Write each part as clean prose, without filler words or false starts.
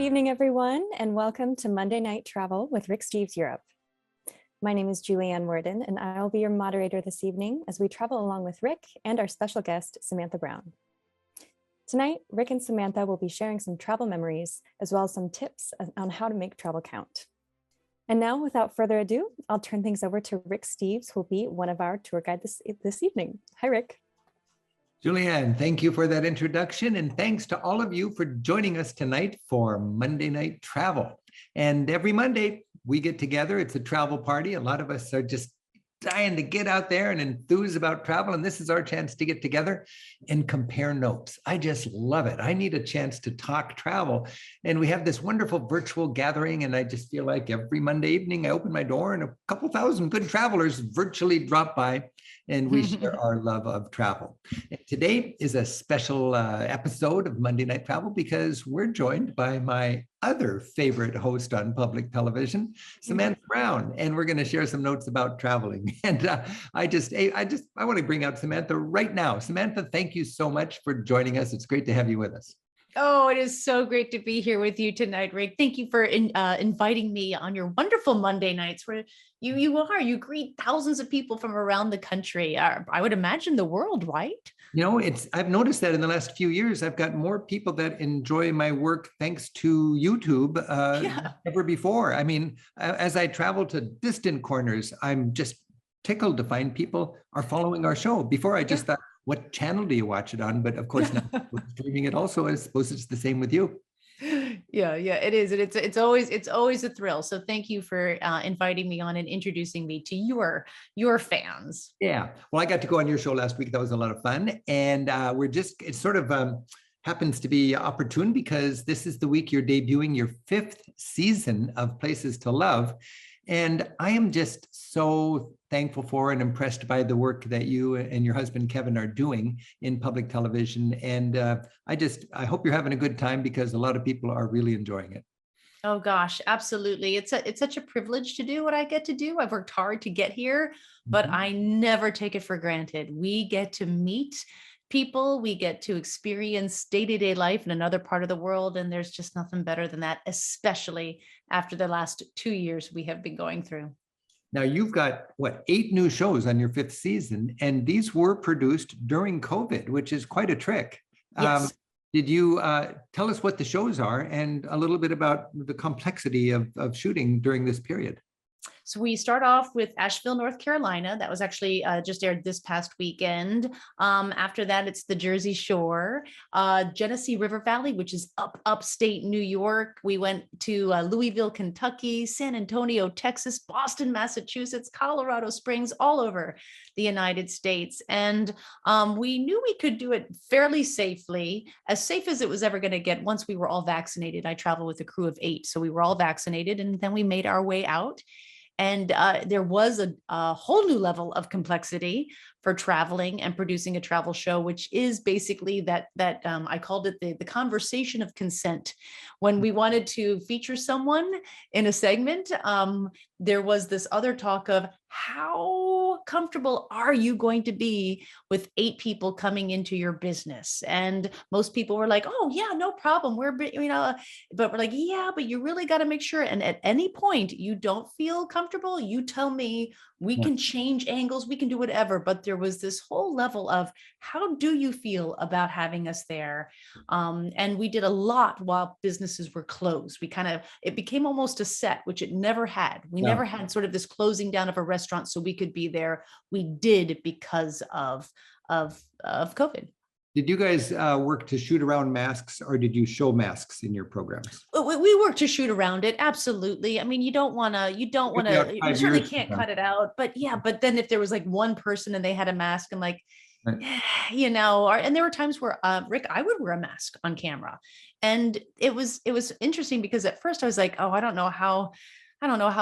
Good evening, everyone, and welcome to Monday Night Travel with Rick Steves Europe. My name is Julianne Worden, and I'll be your moderator this evening as we travel along with Rick and our special guest, Samantha Brown. Tonight, Rick and Samantha will be sharing some travel memories, as well as some tips on how to make travel count. And now, without further ado, I'll turn things over to Rick Steves, who will be one of our tour guides this evening. Hi, Rick. Julianne, thank you for that introduction, and thanks to all of you for joining us tonight for Monday Night Travel. And every Monday we get together. It's a travel party. A lot of us are just dying to get out there and enthuse about travel, and this is our chance to get together and compare notes. I just love it. I need a chance to talk travel, and we have this wonderful virtual gathering, and I just feel like every Monday evening I open my door and a couple thousand good travelers virtually drop by, and we share our love of travel. And today is a special episode of Monday Night Travel because we're joined by my other favorite host on public television, Samantha Brown, and we're going to share some notes about traveling. And I want to bring out Samantha right now. Samantha, thank you so much for joining us. It's great to have you with us. Oh, it is so great to be here with you tonight, Rick. Thank you for inviting me on your wonderful Monday nights where you greet thousands of people from around the country. I would imagine the world, right? You know, I've noticed that in the last few years, I've got more people that enjoy my work thanks to YouTube than ever before. I mean, as I travel to distant corners, I'm just tickled to find people are following our show. Before I just thought, what channel do you watch it on? But of course, now we're streaming it also. I suppose it's the same with you. Yeah, it is. And it's always a thrill. So thank you for inviting me on and introducing me to your fans. Yeah. Well, I got to go on your show last week. That was a lot of fun. And it sort of happens to be opportune because this is the week you're debuting your 5th season of Places to Love. And I am just so thankful for and impressed by the work that you and your husband, Kevin, are doing in public television. And I hope you're having a good time because a lot of people are really enjoying it. Oh gosh, absolutely. It's such a privilege to do what I get to do. I've worked hard to get here, but I never take it for granted. We get to meet people, we get to experience day-to-day life in another part of the world. And there's just nothing better than that, especially after the last 2 years we have been going through. Now you've got 8 new shows on your 5th season, and these were produced during COVID, which is quite a trick. Yes. Did you tell us what the shows are and a little bit about the complexity of shooting during this period? So we start off with Asheville, North Carolina. That was actually just aired this past weekend. After that, it's the Jersey Shore, Genesee River Valley, which is upstate New York. We went to Louisville, Kentucky, San Antonio, Texas, Boston, Massachusetts, Colorado Springs, all over the United States. And we knew we could do it fairly safely, as safe as it was ever going to get once we were all vaccinated. I traveled with a crew of 8, so we were all vaccinated, and then we made our way out. And there was a whole new level of complexity for traveling and producing a travel show, which is basically that I called it the conversation of consent. When we wanted to feature someone in a segment, there was this other talk of how comfortable are you going to be with 8 people coming into your business? And most people were like, oh yeah, no problem. But we're like, yeah, but you really got to make sure. And at any point you don't feel comfortable, you tell me, we can change angles, we can do whatever. But there was this whole level of how do you feel about having us there? And we did a lot while businesses were closed. It became almost a set, which it never had. We never had sort of this closing down of a restaurant so we could be there. We did because of COVID. Did you guys work to shoot around masks, or did you show masks in your programs? We work to shoot around it. Absolutely. I mean, you certainly can't cut it out, but yeah, but then if there was like one person and they had a mask and and there were times where, Rick, I would wear a mask on camera. And it was interesting because at first I was like, oh, I don't know how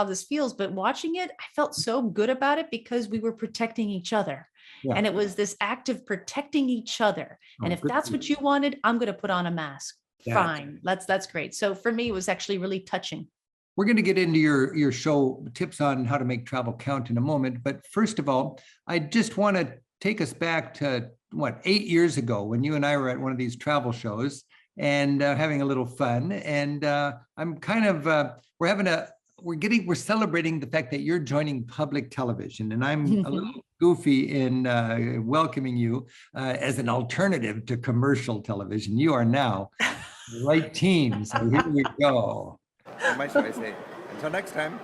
this feels, but watching it, I felt so good about it because we were protecting each other. Yeah. And it was this act of protecting each other. And if that's what you wanted, I'm going to put on a mask. Fine. That's great. So for me, it was actually really touching. We're going to get into your show tips on how to make travel count in a moment. But first of all, I just want to take us back to 8 years ago when you and I were at one of these travel shows. and having a little fun. And I'm kind of, we're celebrating the fact that you're joining public television. And I'm a little goofy in welcoming you as an alternative to commercial television. You are now the right team. So here we go. What should I say? Until next time,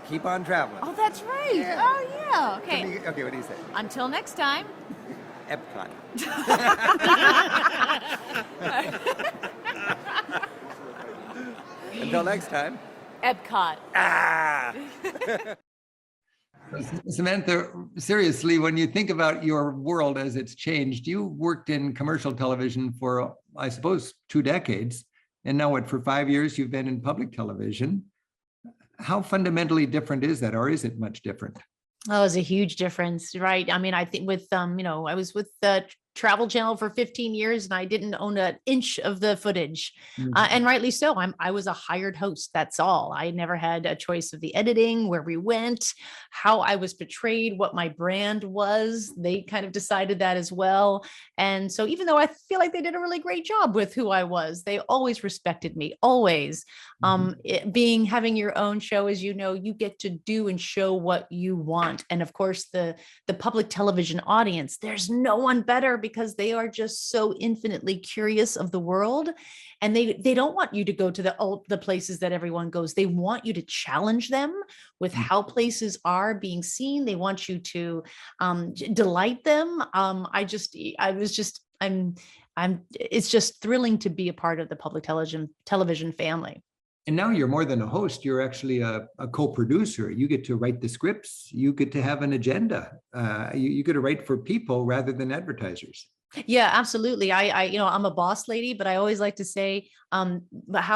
keep on traveling. Oh, that's right. Yeah. Oh, yeah. Okay. Okay, what do you say? Until next time. Epcot. Until next time. Epcot. Ah! Samantha, seriously, when you think about your world as it's changed, you worked in commercial television for, I suppose, 2 decades. And now what, for 5 years, you've been in public television. How fundamentally different is that, or is it much different? Oh, it's a huge difference, right? I mean, I think with, I was with the Travel Channel for 15 years and I didn't own an inch of the footage. And rightly so. I was a hired host. That's all. I never had a choice of the editing, where we went, how I was portrayed, what my brand was. They kind of decided that as well. And so even though I feel like they did a really great job with who I was, they always respected me, always. Having your own show, as you know, you get to do and show what you want. And of course, the public television audience, there's no one better, because they are just so infinitely curious of the world. And they don't want you to go to the places that everyone goes. They want you to challenge them with how places are being seen. They want you to delight them. It's just thrilling to be a part of the public television family. And now you're more than a host. You're actually a co-producer. You get to write the scripts. You get to have an agenda. You get to write for people rather than advertisers. Yeah, absolutely. I'm a boss lady, but I always like to say how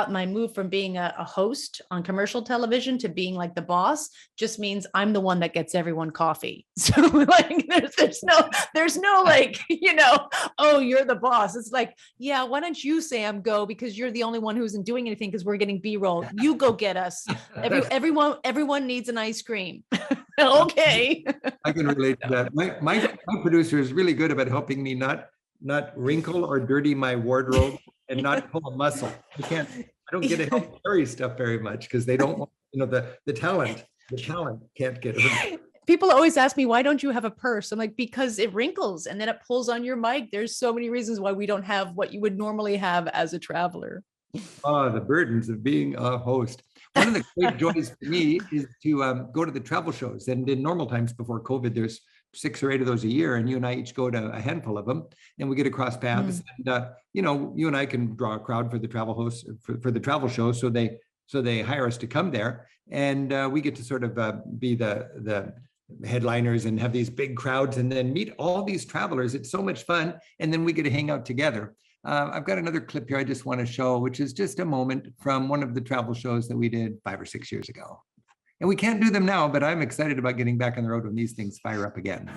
my move from being a host on commercial television to being like the boss just means I'm the one that gets everyone coffee. So like there's no like, oh, you're the boss. It's like, yeah, why don't you, Sam, go, because you're the only one who isn't doing anything because we're getting B-roll. You go get us. Everyone needs an ice cream. Okay. I can relate to that. My producer is really good about helping me not wrinkle or dirty my wardrobe and not pull a muscle. I don't get to help carry stuff very much because they don't want, the talent can't get it. People always ask me, why don't you have a purse? I'm like, because it wrinkles and then it pulls on your mic. There's so many reasons why we don't have what you would normally have as a traveler. Oh, the burdens of being a host. One of the great joys for me is to go to the travel shows. And in normal times before COVID, there's 6 or 8 of those a year. And you and I each go to a handful of them and we get to cross paths. And, you and I can draw a crowd for the travel hosts for the travel show. So they hire us to come there. And we get to sort of be the headliners and have these big crowds and then meet all these travelers. It's so much fun. And then we get to hang out together. I've got another clip here I just want to show, which is just a moment from one of the travel shows that we did 5 or 6 years ago. And we can't do them now, but I'm excited about getting back on the road when these things fire up again.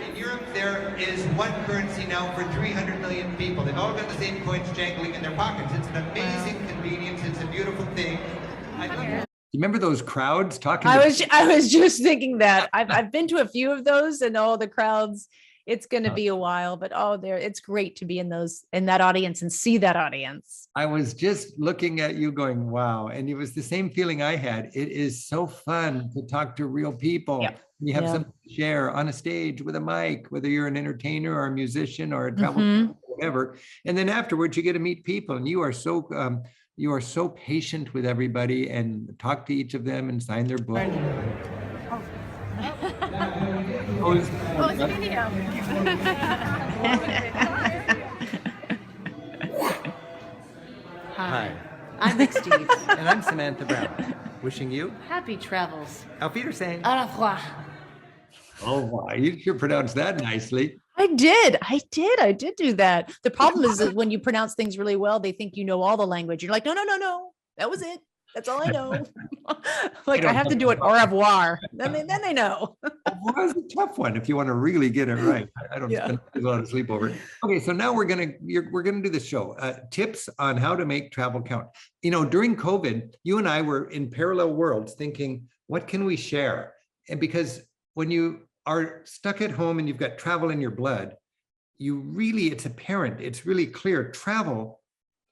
In Europe, there is one currency now for 300 million people. They've all got the same coins jangling in their pockets. It's an amazing convenience. It's a beautiful thing. You remember those crowds talking? I was just thinking that I've been to a few of those, and all the crowds. It's going to be a while, but it's great to be in that audience and see that audience. I was just looking at you going, wow. And it was the same feeling I had. It is so fun to talk to real people. Yep. You have something to share on a stage with a mic, whether you're an entertainer or a musician or a travel, whatever. And then afterwards you get to meet people, and you are so patient with everybody and talk to each of them and sign their book. It's a video. Hi, I'm Rick Steves. And I'm Samantha Brown. Wishing you happy travels. Auf Wiedersehen. Au revoir. Oh, wow. You sure pronounced that nicely. I did do that. The problem is that when you pronounce things really well, they think you know all the language. You're like, no. That was it. That's all I know. Like I have to do it au revoir. Then they know. Well, that's a tough one if you want to really get it right. I don't spend a lot of sleep over it. Okay, so now we're gonna do the show. Tips on how to make travel count. During COVID, you and I were in parallel worlds thinking, what can we share? And because when you are stuck at home and you've got travel in your blood, it's apparent, it's really clear. Travel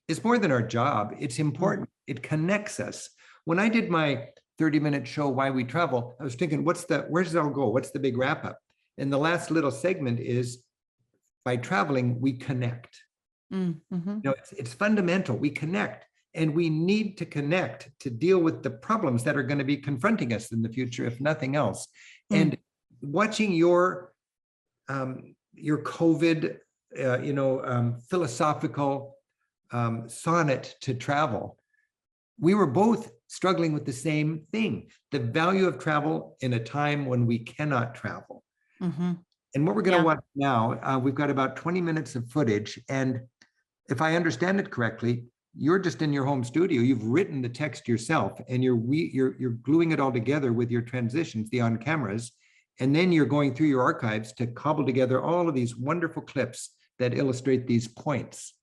is more than our job. It's important. It connects us. When I did my 30-minute show, Why We Travel, I was thinking, where's it all go? What's the big wrap up? And the last little segment is, by traveling, we connect. It's fundamental. We connect, and we need to connect to deal with the problems that are going to be confronting us in the future, if nothing else. And watching your COVID, philosophical sonnet to travel, we were both struggling with the same thing: the value of travel in a time when we cannot travel. And what we're going to watch now, we've got about 20 minutes of footage. And if I understand it correctly, you're just in your home studio. You've written the text yourself, and you're gluing it all together with your transitions, the on cameras. And then you're going through your archives to cobble together all of these wonderful clips that illustrate these points.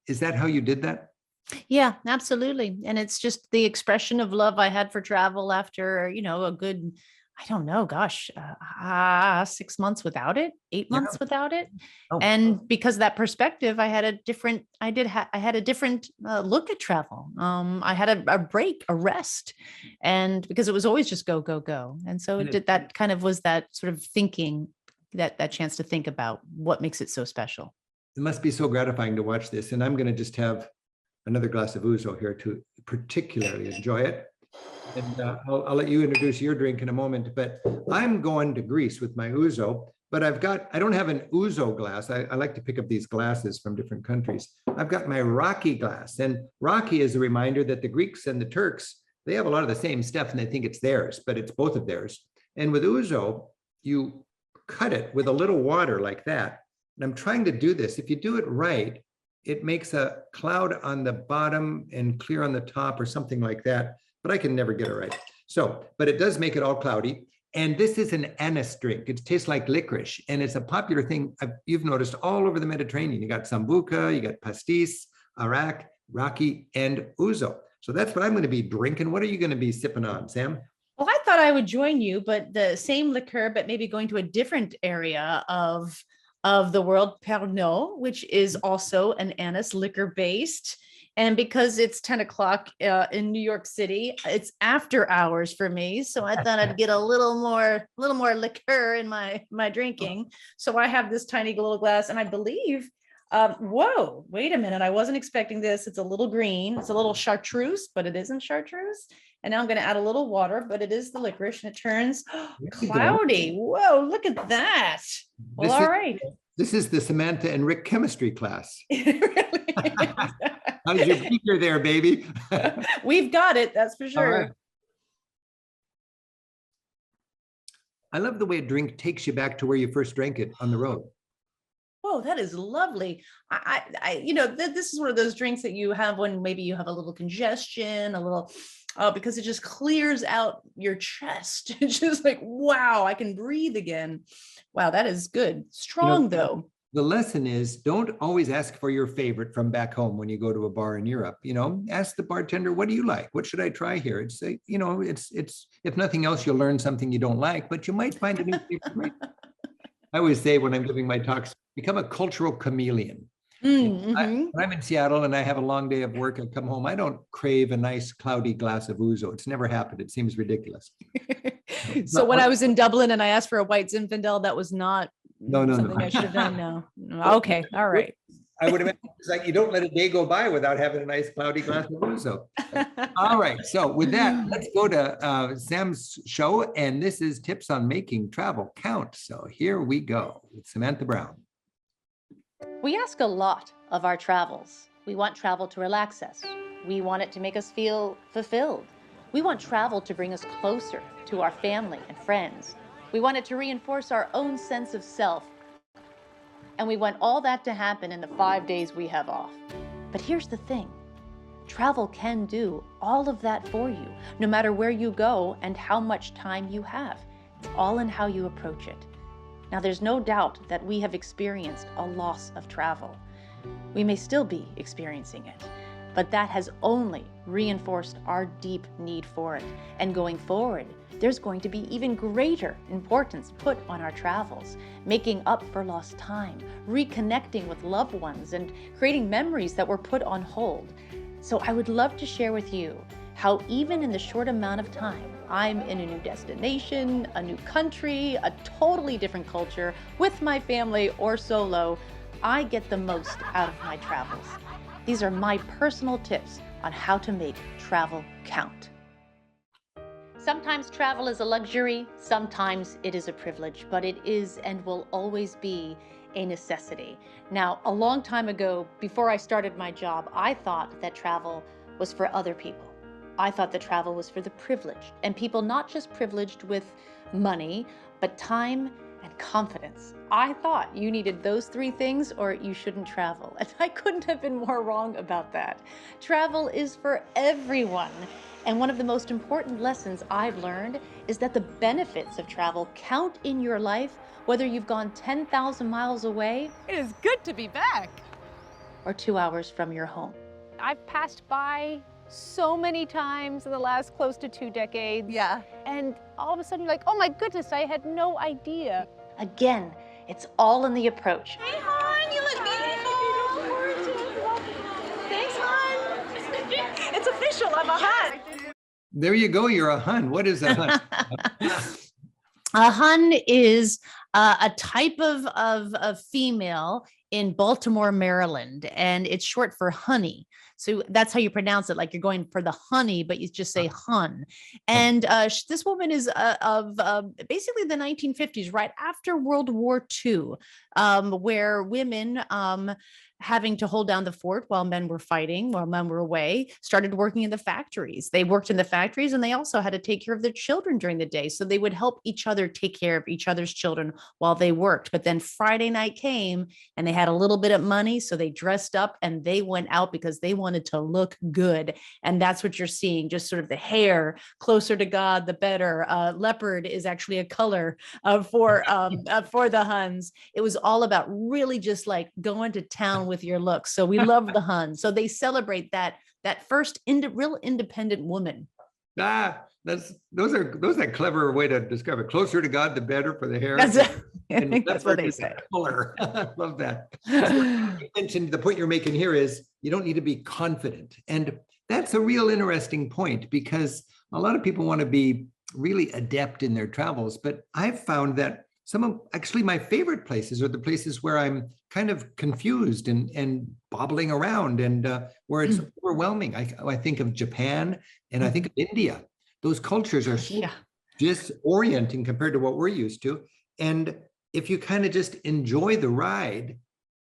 Is that how you did that? Yeah, absolutely. And it's just the expression of love I had for travel after, a good, I don't know, 6 months without it, 8 months without it. And because of that perspective, I had a different look at travel. I had a break, a rest, and because it was always just go, go, go. And so that kind of was that sort of thinking, that chance to think about what makes it so special. It must be so gratifying to watch this. And I'm going to just have another glass of ouzo here to particularly enjoy it. And I'll let you introduce your drink in a moment, but I'm going to Greece with my ouzo, but I don't have an ouzo glass. I like to pick up these glasses from different countries. I've got my raki glass, and raki is a reminder that the Greeks and the Turks, they have a lot of the same stuff and they think it's theirs, but it's both of theirs. And with ouzo, you cut it with a little water like that. And I'm trying to do this. If you do it right, it makes a cloud on the bottom and clear on the top or something like that, but I can never get it right. So, but it does make it all cloudy. And this is an anise drink. It tastes like licorice, and it's a popular thing you've noticed all over the Mediterranean. You got sambuca, you got pastis, arak, raki, and ouzo. So that's what I'm going to be drinking. What are you going to be sipping on, Sam? Well, I thought I would join you, but the same liqueur, but maybe going to a different area of the world, Pernod, which is also an anise liquor based. And because it's 10 o'clock in New York City, it's after hours for me. So I thought I'd get a little more liqueur in my drinking. So I have this tiny little glass, and I believe, whoa, wait a minute. I wasn't expecting this. It's a little green. It's a little chartreuse, but it isn't chartreuse. And now I'm going to add a little water, but it is the licorice, and it turns cloudy. Whoa, look at that. Well, all right. This is the Samantha and Rick chemistry class. It really is. How's your beaker there, baby? We've got it, that's for sure. Right. I love the way a drink takes you back to where you first drank it on the road. Oh, that is lovely. This is one of those drinks that you have when maybe you have a little congestion, because it just clears out your chest. It's just like, wow, I can breathe again. Wow, that is good. Strong though. The lesson is, don't always ask for your favorite from back home when you go to a bar in Europe. Ask the bartender, what do you like? What should I try here? It's if nothing else, you'll learn something you don't like, but you might find a new favorite. I always say when I'm giving my talks, become a cultural chameleon. When I'm in Seattle and I have a long day of work and come home, I don't crave a nice cloudy glass of ouzo. It's never happened. It seems ridiculous. So when I was in Dublin and I asked for a white Zinfandel, that was not something I should have done. No. Okay. All right. I would imagine it's like you don't let a day go by without having a nice cloudy glass of ouzo. All right. So with that, let's go to Sam's show. And this is tips on making travel count. So here we go with Samantha Brown. We ask a lot of our travels. We want travel to relax us. We want it to make us feel fulfilled. We want travel to bring us closer to our family and friends. We want it to reinforce our own sense of self. And we want all that to happen in the 5 days we have off. But here's the thing. Travel can do all of that for you, no matter where you go and how much time you have. It's all in how you approach it. Now, there's no doubt that we have experienced a loss of travel. We may still be experiencing it, but that has only reinforced our deep need for it. And going forward, there's going to be even greater importance put on our travels, making up for lost time, reconnecting with loved ones, and creating memories that were put on hold. So I would love to share with you how even in the short amount of time, I'm in a new destination, a new country, a totally different culture, with my family or solo, I get the most out of my travels. These are my personal tips on how to make travel count. Sometimes travel is a luxury, sometimes it is a privilege, but it is and will always be a necessity. Now, a long time ago, before I started my job, I thought that travel was for other people. I thought that travel was for the privileged, and people not just privileged with money, but time and confidence. I thought you needed those three things or you shouldn't travel. And I couldn't have been more wrong about that. Travel is for everyone. And one of the most important lessons I've learned is that the benefits of travel count in your life, whether you've gone 10,000 miles away. It is good to be back. Or 2 hours from your home. I've passed by so many times in the last close to 2 decades. Yeah. And all of a sudden you're like, oh my goodness, I had no idea. Again, it's all in the approach. Hey, hon, you look beautiful. Thanks, hon. It's official, I'm a hun. There you go. You're a hun. What is a hun? A hun is a type of female in Baltimore, Maryland, and it's short for honey. So that's how you pronounce it. Like you're going for the honey, but you just say hun. And this woman is of basically the 1950s, right after World War II, where women having to hold down the fort while men were fighting, while men were away, started working in the factories. They worked in the factories and they also had to take care of their children during the day. So they would help each other take care of each other's children while they worked. But then Friday night came and they had a little bit of money. So they dressed up and they went out because they wanted to look good. And that's what you're seeing, just sort of the hair, closer to God, the better. Leopard is actually a color for the Huns. It was all about really just like going to town with your looks. So we love the Huns. So they celebrate that first real independent woman. Those are a clever way to describe it. Closer to God, the better for the hair. That's what they say. Color. I love that. So, mentioned the point you're making here is you don't need to be confident. And that's a real interesting point because a lot of people want to be really adept in their travels. But I've found that some of actually my favorite places are the places where I'm kind of confused and bobbling around and where it's overwhelming. I think of Japan and I think of India. Those cultures are so disorienting compared to what we're used to. And if you kind of just enjoy the ride,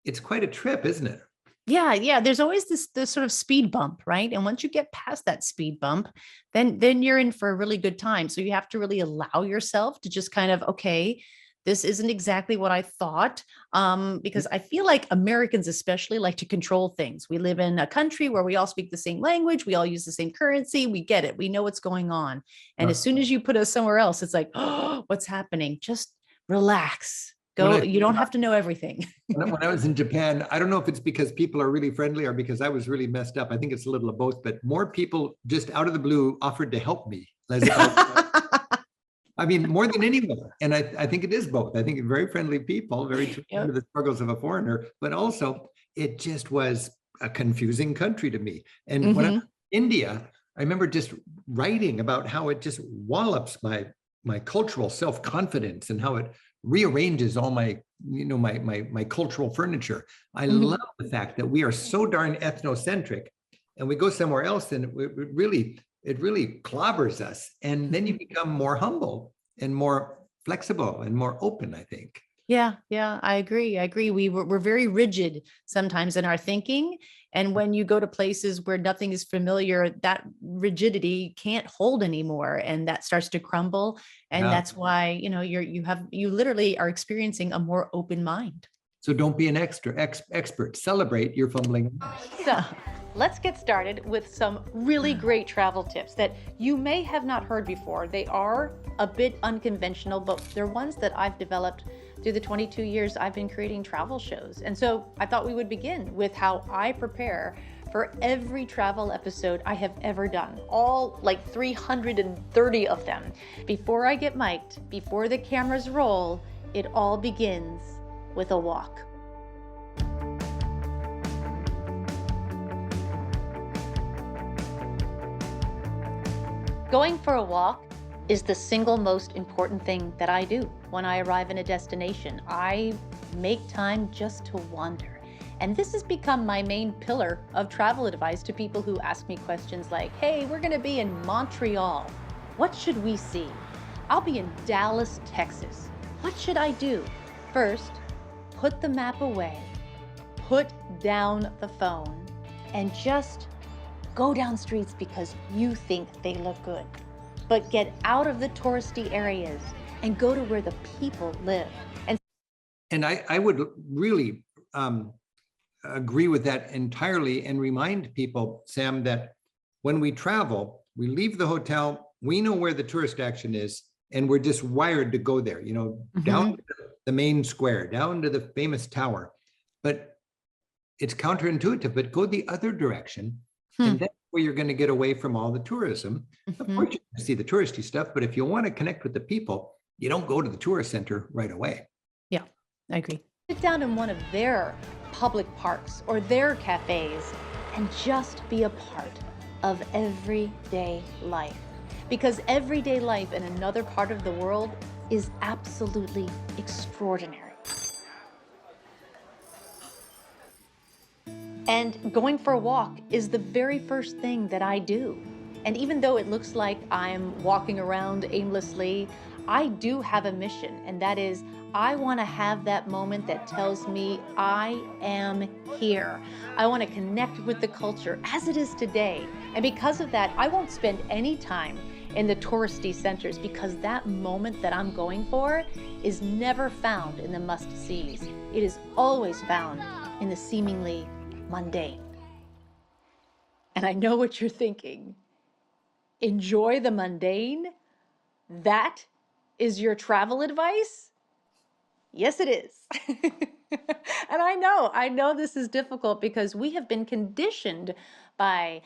it's quite a trip, isn't it? Yeah. There's always this sort of speed bump, right? And once you get past that speed bump, then you're in for a really good time. So you have to really allow yourself to just kind of, okay, this isn't exactly what I thought, because I feel like Americans especially like to control things. We live in a country where we all speak the same language. We all use the same currency. We get it. We know what's going on. And as soon as you put us somewhere else, it's like, oh, what's happening? Just relax. Go. You don't have to know everything. When I was in Japan, I don't know if it's because people are really friendly or because I was really messed up. I think it's a little of both, but more people just out of the blue offered to help me. I mean, more than anyone. And I think it is both. I think very friendly people, very true to the struggles of a foreigner, but also it just was a confusing country to me. And when I was in India, I remember just writing about how it just wallops my cultural self-confidence and how it rearranges all my cultural furniture. I love the fact that we are so darn ethnocentric and we go somewhere else and it really clobbers us. And then you become more humble and more flexible and more open, I think. Yeah, I agree. We're very rigid sometimes in our thinking. And when you go to places where nothing is familiar, that rigidity can't hold anymore. And that starts to crumble. And that's why, you literally are experiencing a more open mind. So don't be an expert. Celebrate your fumbling. So let's get started with some really great travel tips that you may have not heard before. They are a bit unconventional, but they're ones that I've developed through the 22 years I've been creating travel shows. And so I thought we would begin with how I prepare for every travel episode I have ever done, all like 330 of them. Before I get mic'd, before the cameras roll, it all begins with a walk. Going for a walk is the single most important thing that I do when I arrive in a destination. I make time just to wander. And this has become my main pillar of travel advice to people who ask me questions like, hey, we're gonna be in Montreal. What should we see? I'll be in Dallas, Texas. What should I do? First, put the map away, put down the phone, and just go down streets because you think they look good. But get out of the touristy areas and go to where the people live. And I would really agree with that entirely and remind people, Sam, that when we travel, we leave the hotel, we know where the tourist action is, and we're just wired to go there, down to the main square, down to the famous tower. But it's counterintuitive, but go the other direction. And that's where you're going to get away from all the tourism. Of course, you can see the touristy stuff, but if you want to connect with the people, you don't go to the tourist center right away. Yeah, I agree. Sit down in one of their public parks or their cafes and just be a part of everyday life. Because everyday life in another part of the world is absolutely extraordinary. And going for a walk is the very first thing that I do. And even though it looks like I'm walking around aimlessly, I do have a mission, and that is I want to have that moment that tells me I am here. I want to connect with the culture as it is today. And because of that, I won't spend any time in the touristy centers because that moment that I'm going for is never found in the must-sees. It is always found in the seemingly mundane. And I know what you're thinking. Enjoy the mundane? That is your travel advice? Yes, it is. And I know this is difficult because we have been conditioned by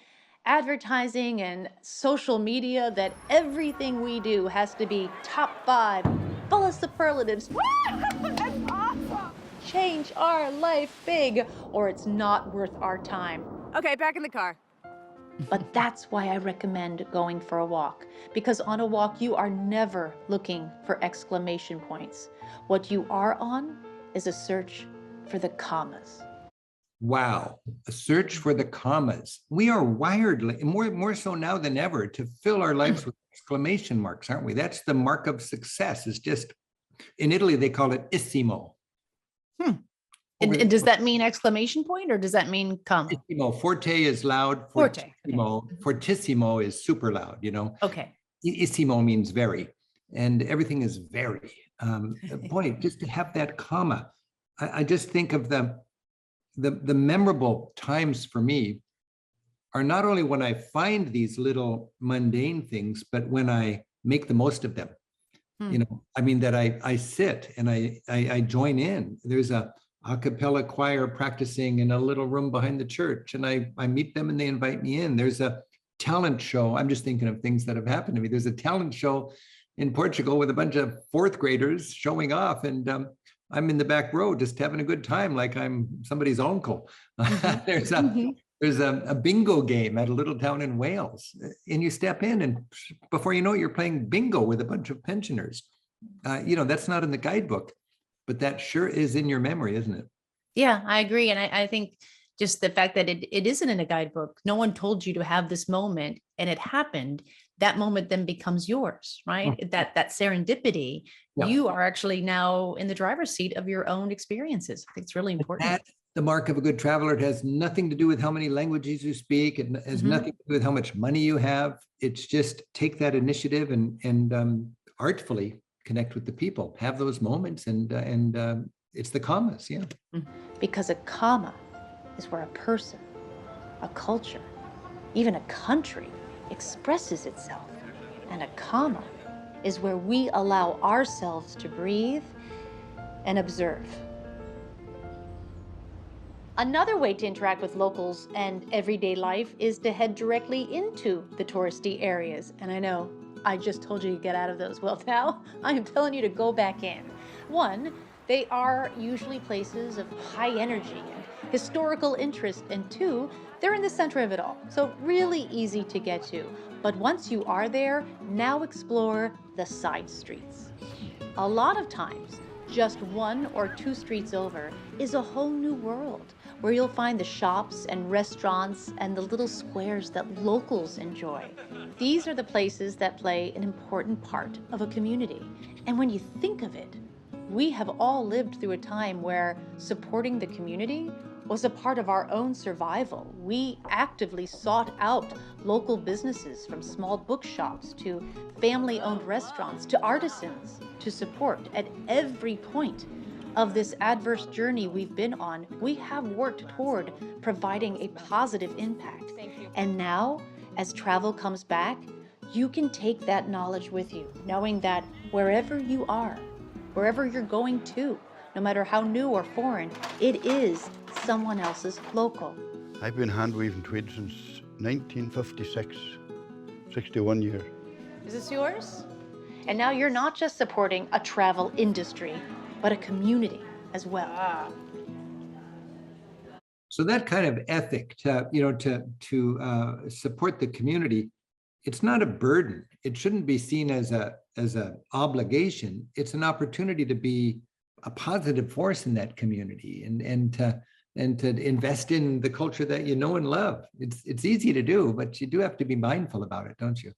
advertising and social media that everything we do has to be top 5, full of superlatives. That's awesome. Change our life big, or it's not worth our time. Okay, back in the car. But that's why I recommend going for a walk, because on a walk, you are never looking for exclamation points. What you are on is a search for the commas. Wow, a search for the commas. We are wired, more so now than ever, to fill our lives with exclamation marks, aren't we? That's the mark of success. It's just, in Italy, they call it issimo. And does that mean exclamation point or does that mean come? Issimo. Forte is loud. Forte. Fortissimo is super loud, Okay. Issimo means very, and everything is very. Boy, just to have that comma. I just think of the memorable times for me are not only when I find these little mundane things, but when I make the most of them. That I sit and I join in. There's a cappella choir practicing in a little room behind the church, and I meet them and they invite me in. There's a talent show. I'm just thinking of things that have happened to me. There's a talent show in Portugal with a bunch of fourth graders showing off, and I'm in the back row just having a good time like I'm somebody's uncle. There's a bingo game at a little town in Wales, and you step in and before you know it, you're playing bingo with a bunch of pensioners. That's not in the guidebook, but that sure is in your memory, isn't it? Yeah, I agree. And I think just the fact that it isn't in a guidebook, no one told you to have this moment and it happened, that moment then becomes yours, right? That serendipity, you are actually now in the driver's seat of your own experiences. I think it's really important. That's the mark of a good traveler. It has nothing to do with how many languages you speak. It has nothing to do with how much money you have. It's just take that initiative and artfully connect with the people, have those moments, and it's the commas, Because a comma is where a person, a culture, even a country expresses itself. And a comma is where we allow ourselves to breathe and observe. Another way to interact with locals and everyday life is to head directly into the touristy areas. And I know, I just told you to get out of those. Well, now I am telling you to go back in. One, they are usually places of high energy and historical interest. And two, they're in the center of it all. So really easy to get to. But once you are there, now explore the side streets. A lot of times, just 1 or 2 streets over is a whole new world where you'll find the shops and restaurants and the little squares that locals enjoy. These are the places that play an important part of a community. And when you think of it, we have all lived through a time where supporting the community was a part of our own survival. We actively sought out local businesses, from small bookshops to family-owned restaurants to artisans, to support. At every point of this adverse journey we've been on, we have worked toward providing a positive impact. And now, as travel comes back, you can take that knowledge with you, knowing that wherever you are, wherever you're going to, no matter how new or foreign, it is someone else's local. I've been hand weaving tweed since 1956, 61 years. Is this yours? And now you're not just supporting a travel industry, but a community as well. So that kind of ethic to support the community, it's not a burden. It shouldn't be seen as a obligation. It's an opportunity to be a positive force in that community and to invest in the culture that you know and love. It's easy to do, but you do have to be mindful about it, don't you?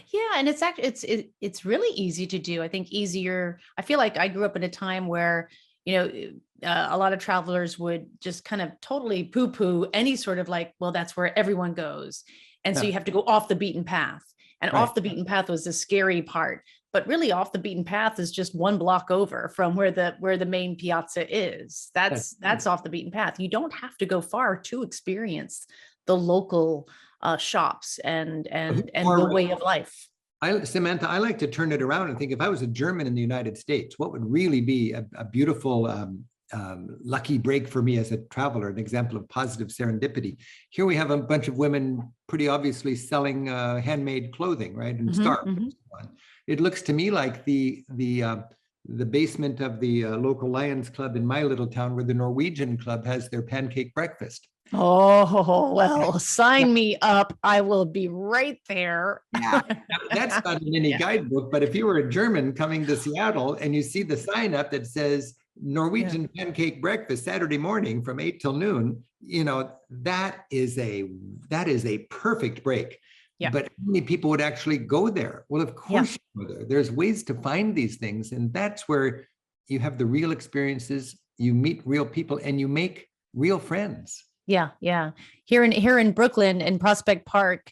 Yeah, and it's actually it's really easy to do. I think easier. I feel like I grew up in a time where, a lot of travelers would just kind of totally poo-poo any sort of like, well, that's where everyone goes. And so you have to go off the beaten path. And off the beaten path was the scary part. But really off the beaten path is just 1 block over from where the main piazza is. That's off the beaten path. You don't have to go far to experience the local shops and the way of life. Samantha, I like to turn it around and think, if I was a German in the United States, what would really be a beautiful lucky break for me as a traveler, an example of positive serendipity. Here we have a bunch of women pretty obviously selling handmade clothing, right? And scarves and so on. It looks to me like the basement of the local Lions Club in my little town, where the Norwegian Club has their pancake breakfast. Oh, well, sign me up. I will be right there. Yeah, that's not in any guidebook, but if you were a German coming to Seattle and you see the sign up that says Norwegian pancake breakfast Saturday morning from 8 till noon, that is a perfect break. Yeah. But how many people would actually go there? Well, of course you go there. There's ways to find these things, and that's where you have the real experiences, you meet real people, and you make real friends. Yeah. Here in Brooklyn, in Prospect Park,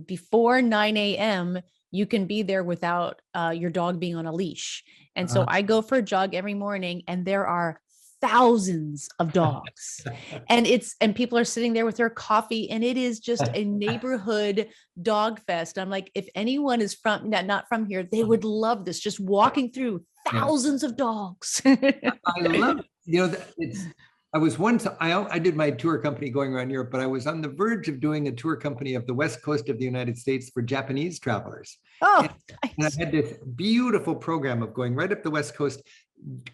before 9 a.m., you can be there without your dog being on a leash. And so I go for a jog every morning, and there are thousands of dogs and people are sitting there with their coffee, and it is just a neighborhood dog fest. I'm like, if anyone is not from here, they would love this, just walking through thousands of dogs. I love it. I did my tour company going around Europe, but I was on the verge of doing a tour company of the West Coast of the United States for Japanese travelers. And I had this beautiful program of going right up the West Coast,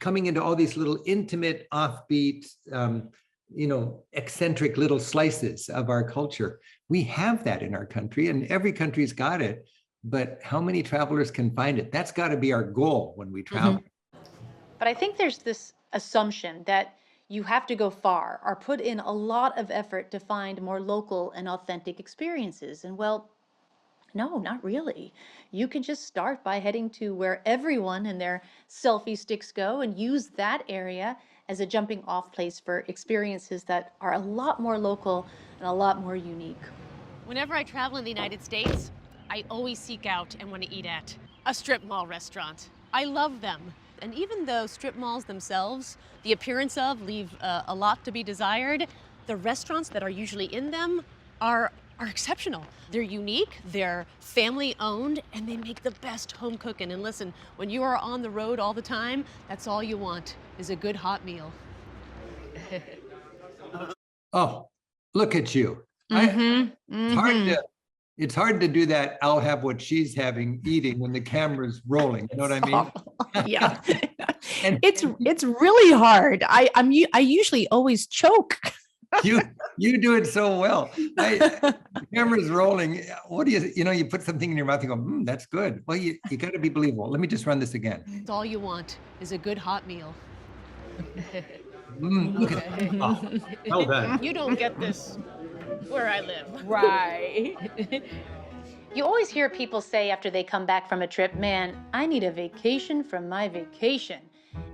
coming into all these little intimate, offbeat, eccentric little slices of our culture. We have that in our country, and every country's got it. But how many travelers can find it? That's got to be our goal when we travel. But I think there's this assumption that you have to go far or put in a lot of effort to find more local and authentic experiences. And well, no, not really. You can just start by heading to where everyone and their selfie sticks go, and use that area as a jumping off place for experiences that are a lot more local and a lot more unique. Whenever I travel in the United States, I always seek out and want to eat at a strip mall restaurant. I love them. And even though strip malls themselves, the appearance of, leave a lot to be desired, the restaurants that are usually in them are exceptional. They're unique, they're family owned, and they make the best home cooking. And listen, when you are on the road all the time, that's all you want is a good hot meal. Oh, look at you. It's hard to do that. I'll have what she's having eating when the camera's rolling. You know what I mean? Yeah. And It's really hard. I usually always choke. you do it so well. The camera's rolling. What do you put something in your mouth, you go, that's good. Well, you got to be believable. Let me just run this again. It's all you want is a good hot meal. Look at that. Well done. You don't get this where I live. Right. You always hear people say after they come back from a trip, man, I need a vacation from my vacation.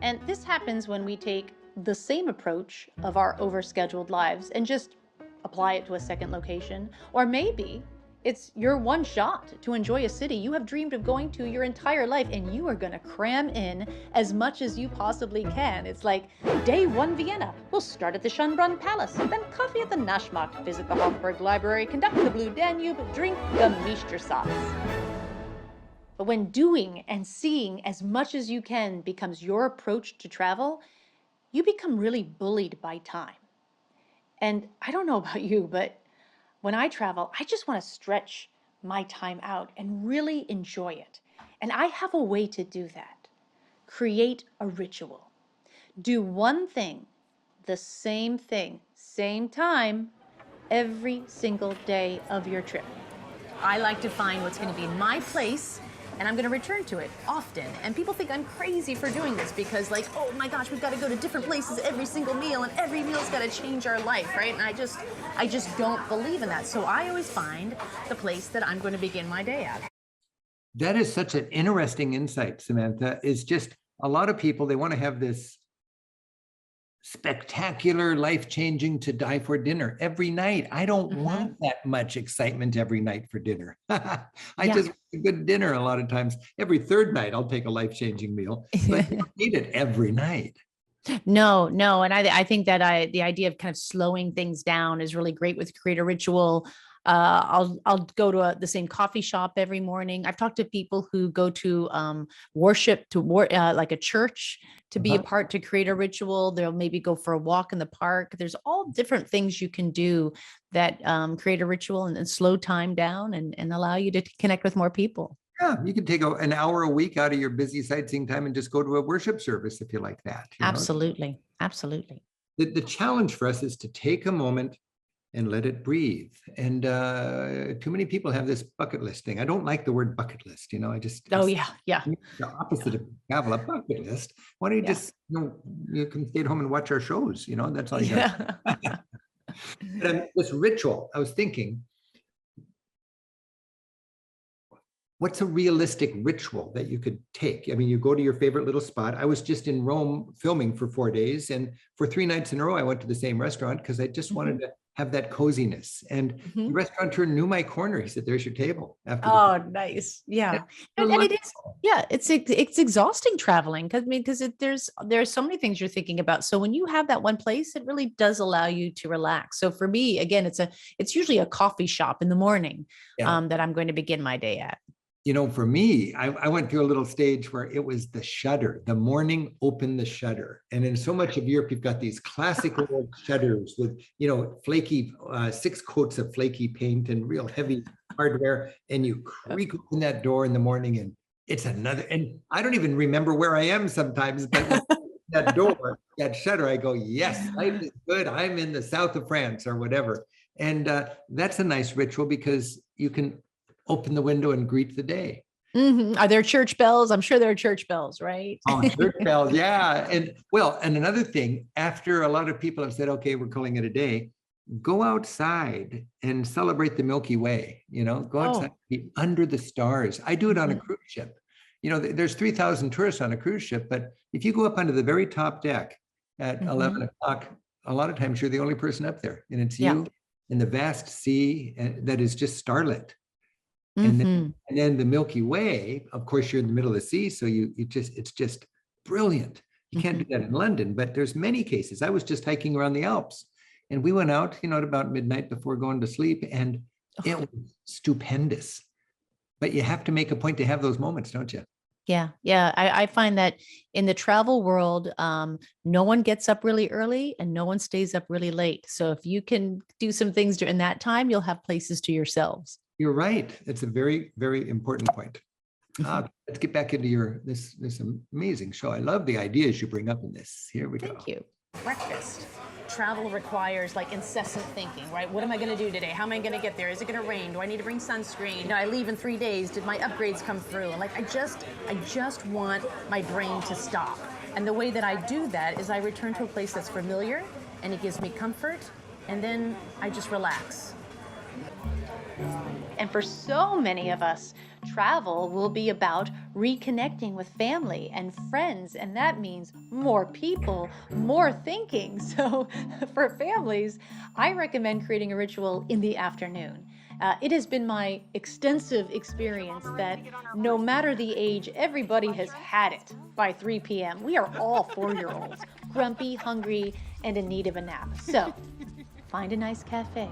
And this happens when we take the same approach of our overscheduled lives and just apply it to a second location. Or maybe it's your one shot to enjoy a city you have dreamed of going to your entire life, and you are gonna cram in as much as you possibly can. It's like day one Vienna. We'll start at the Schönbrunn Palace, then coffee at the Naschmarkt, visit the Hofburg Library, conduct the Blue Danube, drink the Meistersatz. But when doing and seeing as much as you can becomes your approach to travel, you become really bullied by time. And I don't know about you, but when I travel, I just want to stretch my time out and really enjoy it. And I have a way to do that. Create a ritual. Do one thing, the same thing, same time, every single day of your trip. I like to find what's going to be my place, and I'm going to return to it often. And people think I'm crazy for doing this because, like, oh my gosh, we've got to go to different places every single meal, and every meal's got to change our life, right? And I just don't believe in that. So I always find the place that I'm going to begin my day at. That is such an interesting insight, Samantha. Is just a lot of people, they want to have this spectacular, life-changing to die for dinner every night. I don't want that much excitement every night for dinner. I just want a good dinner a lot of times. Every third night, I'll take a life-changing meal, but you don't need it every night. No. And I think that the idea of kind of slowing things down is really great with Create a Ritual. I'll go to the same coffee shop every morning. I've talked to people who go to worship like a church to be a part to Create a Ritual. They'll maybe go for a walk in the park. There's all different things you can do that create a ritual and slow time down and allow you to connect with more people. Yeah, you can take an hour a week out of your busy sightseeing time and just go to a worship service if you like that. Absolutely. The challenge for us is to take a moment and let it breathe. And too many people have this bucket list thing. I don't like the word bucket list. I just yeah. The opposite of travel, a bucket list. Why don't you just you can stay at home and watch our shows? That's all you got. But this ritual, I was thinking, what's a realistic ritual that you could take? I mean, you go to your favorite little spot. I was just in Rome filming for 4 days, and for 3 nights in a row, I went to the same restaurant because I just wanted to have that coziness. And the restaurateur knew my corner. He said, "There's your table." After nice. Yeah. And it is, it's exhausting traveling because there's so many things you're thinking about. So when you have that one place, it really does allow you to relax. So for me, again, it's usually a coffee shop in the morning that I'm going to begin my day at. For me, I went through a little stage where it was the shutter, the morning open the shutter. And in so much of Europe, you've got these classic old shutters with, flaky, 6 coats of flaky paint and real heavy hardware. And you creak open that door in the morning and it's another, and I don't even remember where I am sometimes, but that door, that shutter, I go, yes, life is good. I'm in the south of France or whatever. And that's a nice ritual because you can open the window and greet the day. Are there church bells? I'm sure there are church bells, right? Oh, church bells, yeah. And another thing, after a lot of people have said, okay, we're calling it a day, go outside and celebrate the Milky Way. Go outside, be under the stars. I do it on a cruise ship. There's 3,000 tourists on a cruise ship, but if you go up onto the very top deck at 11 o'clock, a lot of times you're the only person up there, and it's you in the vast sea that is just starlit. And then the Milky Way, of course, you're in the middle of the sea. So it's just brilliant. You can't do that in London, but there's many cases. I was just hiking around the Alps and we went out, at about midnight before going to sleep, and it was stupendous. But you have to make a point to have those moments, don't you? Yeah. Yeah. I find that in the travel world, no one gets up really early and no one stays up really late. So if you can do some things during that time, you'll have places to yourselves. You're right. It's a very, very important point. Let's get back into this amazing show. I love the ideas you bring up in this. Here we go. Thank you. Breakfast. Travel requires like incessant thinking, right? What am I going to do today? How am I going to get there? Is it going to rain? Do I need to bring sunscreen? You know, I leave in 3 days. Did my upgrades come through? And like, I just want my brain to stop. And the way that I do that is I return to a place that's familiar and it gives me comfort. And then I just relax. And for so many of us, travel will be about reconnecting with family and friends, and that means more people, more thinking. So for families, I recommend creating a ritual in the afternoon. It has been my extensive experience that no matter the age, everybody has had it by 3 p.m. We are all 4-year-olds, grumpy, hungry, and in need of a nap. So find a nice cafe.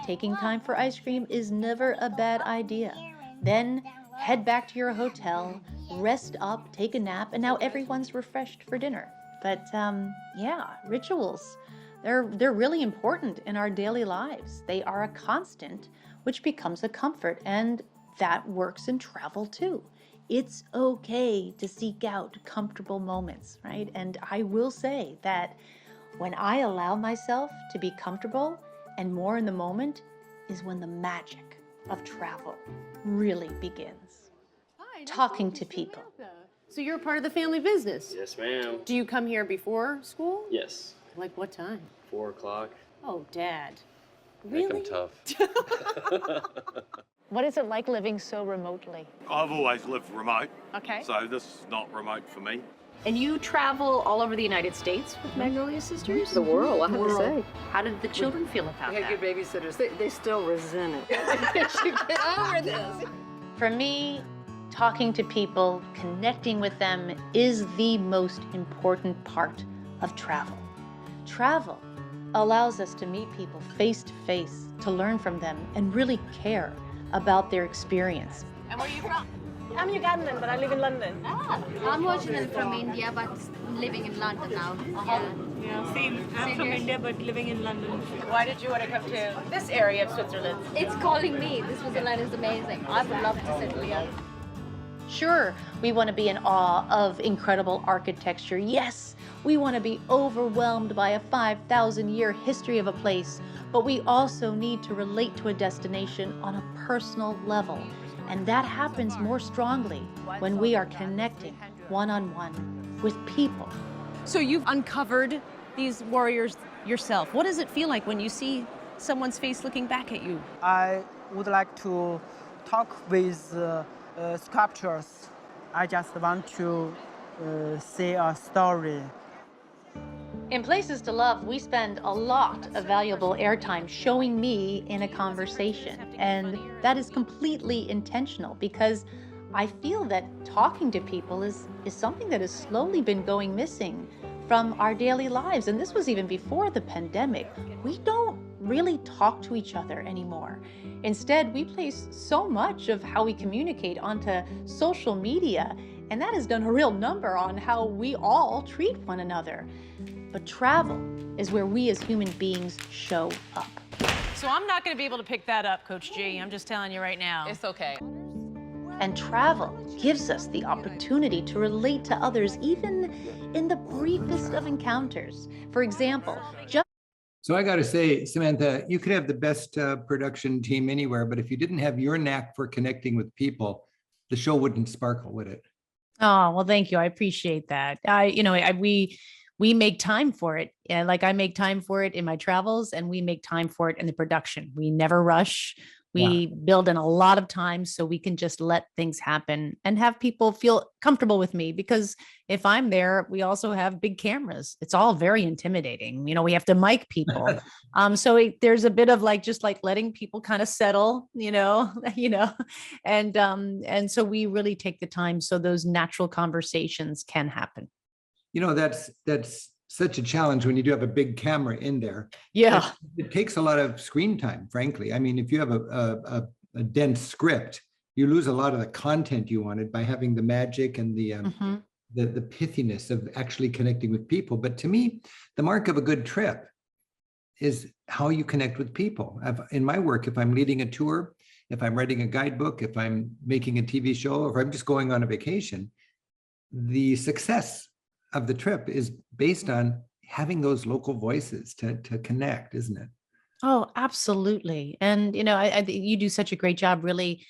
Taking time for ice cream is never a bad idea. Then head back to your hotel, rest up, take a nap, and now everyone's refreshed for dinner. But yeah, rituals, they're really important in our daily lives. They are a constant, which becomes a comfort, and that works in travel too. It's okay to seek out comfortable moments, right? And I will say that when I allow myself to be comfortable and more in the moment is when the magic of travel really begins. Hi, Talking to people. Samantha. So you're a part of the family business? Yes, ma'am. Do you come here before school? Yes. Like what time? 4 o'clock. Oh, Dad. Make Really? them tough. What is it like living so remotely? I've always lived remote, Okay. so this is not remote for me. And you travel all over the United States with Magnolia Sisters? The world, I have to say. How did the children feel about We had that? good babysitters. They still resent it. They should get over this. For me, talking to people, connecting with them is the most important part of travel. Travel allows us to meet people face to face, to learn from them, and really care about their experience. And where are you from? I'm Ugandan, but I live in London. I'm originally from India, but living in London now. Yeah, same. I'm from India, but living in London. Why did you want to come to this area of Switzerland? It's calling me. This Switzerland is amazing. I would love to settle here. Sure, we want to be in awe of incredible architecture. Yes, we want to be overwhelmed by a 5,000-year history of a place, but we also need to relate to a destination on a personal level. And that happens more strongly when we are connecting one-on-one with people. So you've uncovered these warriors yourself. What does it feel like when you see someone's face looking back at you? I would like to talk with sculptors. I just want to say a story. In Places to Love, we spend a lot of valuable airtime showing me in a conversation. And that is completely intentional because I feel that talking to people is something that has slowly been going missing from our daily lives. And this was even before the pandemic. We don't really talk to each other anymore. Instead, we place so much of how we communicate onto social media, and that has done a real number on how we all treat one another. But travel is where we as human beings show up. So I'm not going to be able to pick that up, Coach G. I'm just telling you right now. It's okay. And travel gives us the opportunity to relate to others, even in the briefest of encounters. For example, So I got to say, Samantha, you could have the best production team anywhere, but if you didn't have your knack for connecting with people, the show wouldn't sparkle, would it? Oh, well, thank you. I appreciate that. We make time for it. Yeah, like I make time for it in my travels, and we make time for it in the production. We never rush. We build in a lot of time so we can just let things happen and have people feel comfortable with me, because if I'm there, we also have big cameras. It's all very intimidating. You know, we have to mic people. There's a bit of just letting people kind of settle, and so we really take the time so those natural conversations can happen. That's such a challenge when you do have a big camera in there. Yeah. It takes a lot of screen time, frankly. I mean, if you have a dense script, you lose a lot of the content you wanted by having the magic and Mm-hmm. the pithiness of actually connecting with people. But to me, the mark of a good trip is how you connect with people. In my work, if I'm leading a tour, if I'm writing a guidebook, if I'm making a TV show, or if I'm just going on a vacation, the success of the trip is based on having those local voices to connect, isn't it? Oh, absolutely. And, I think you do such a great job really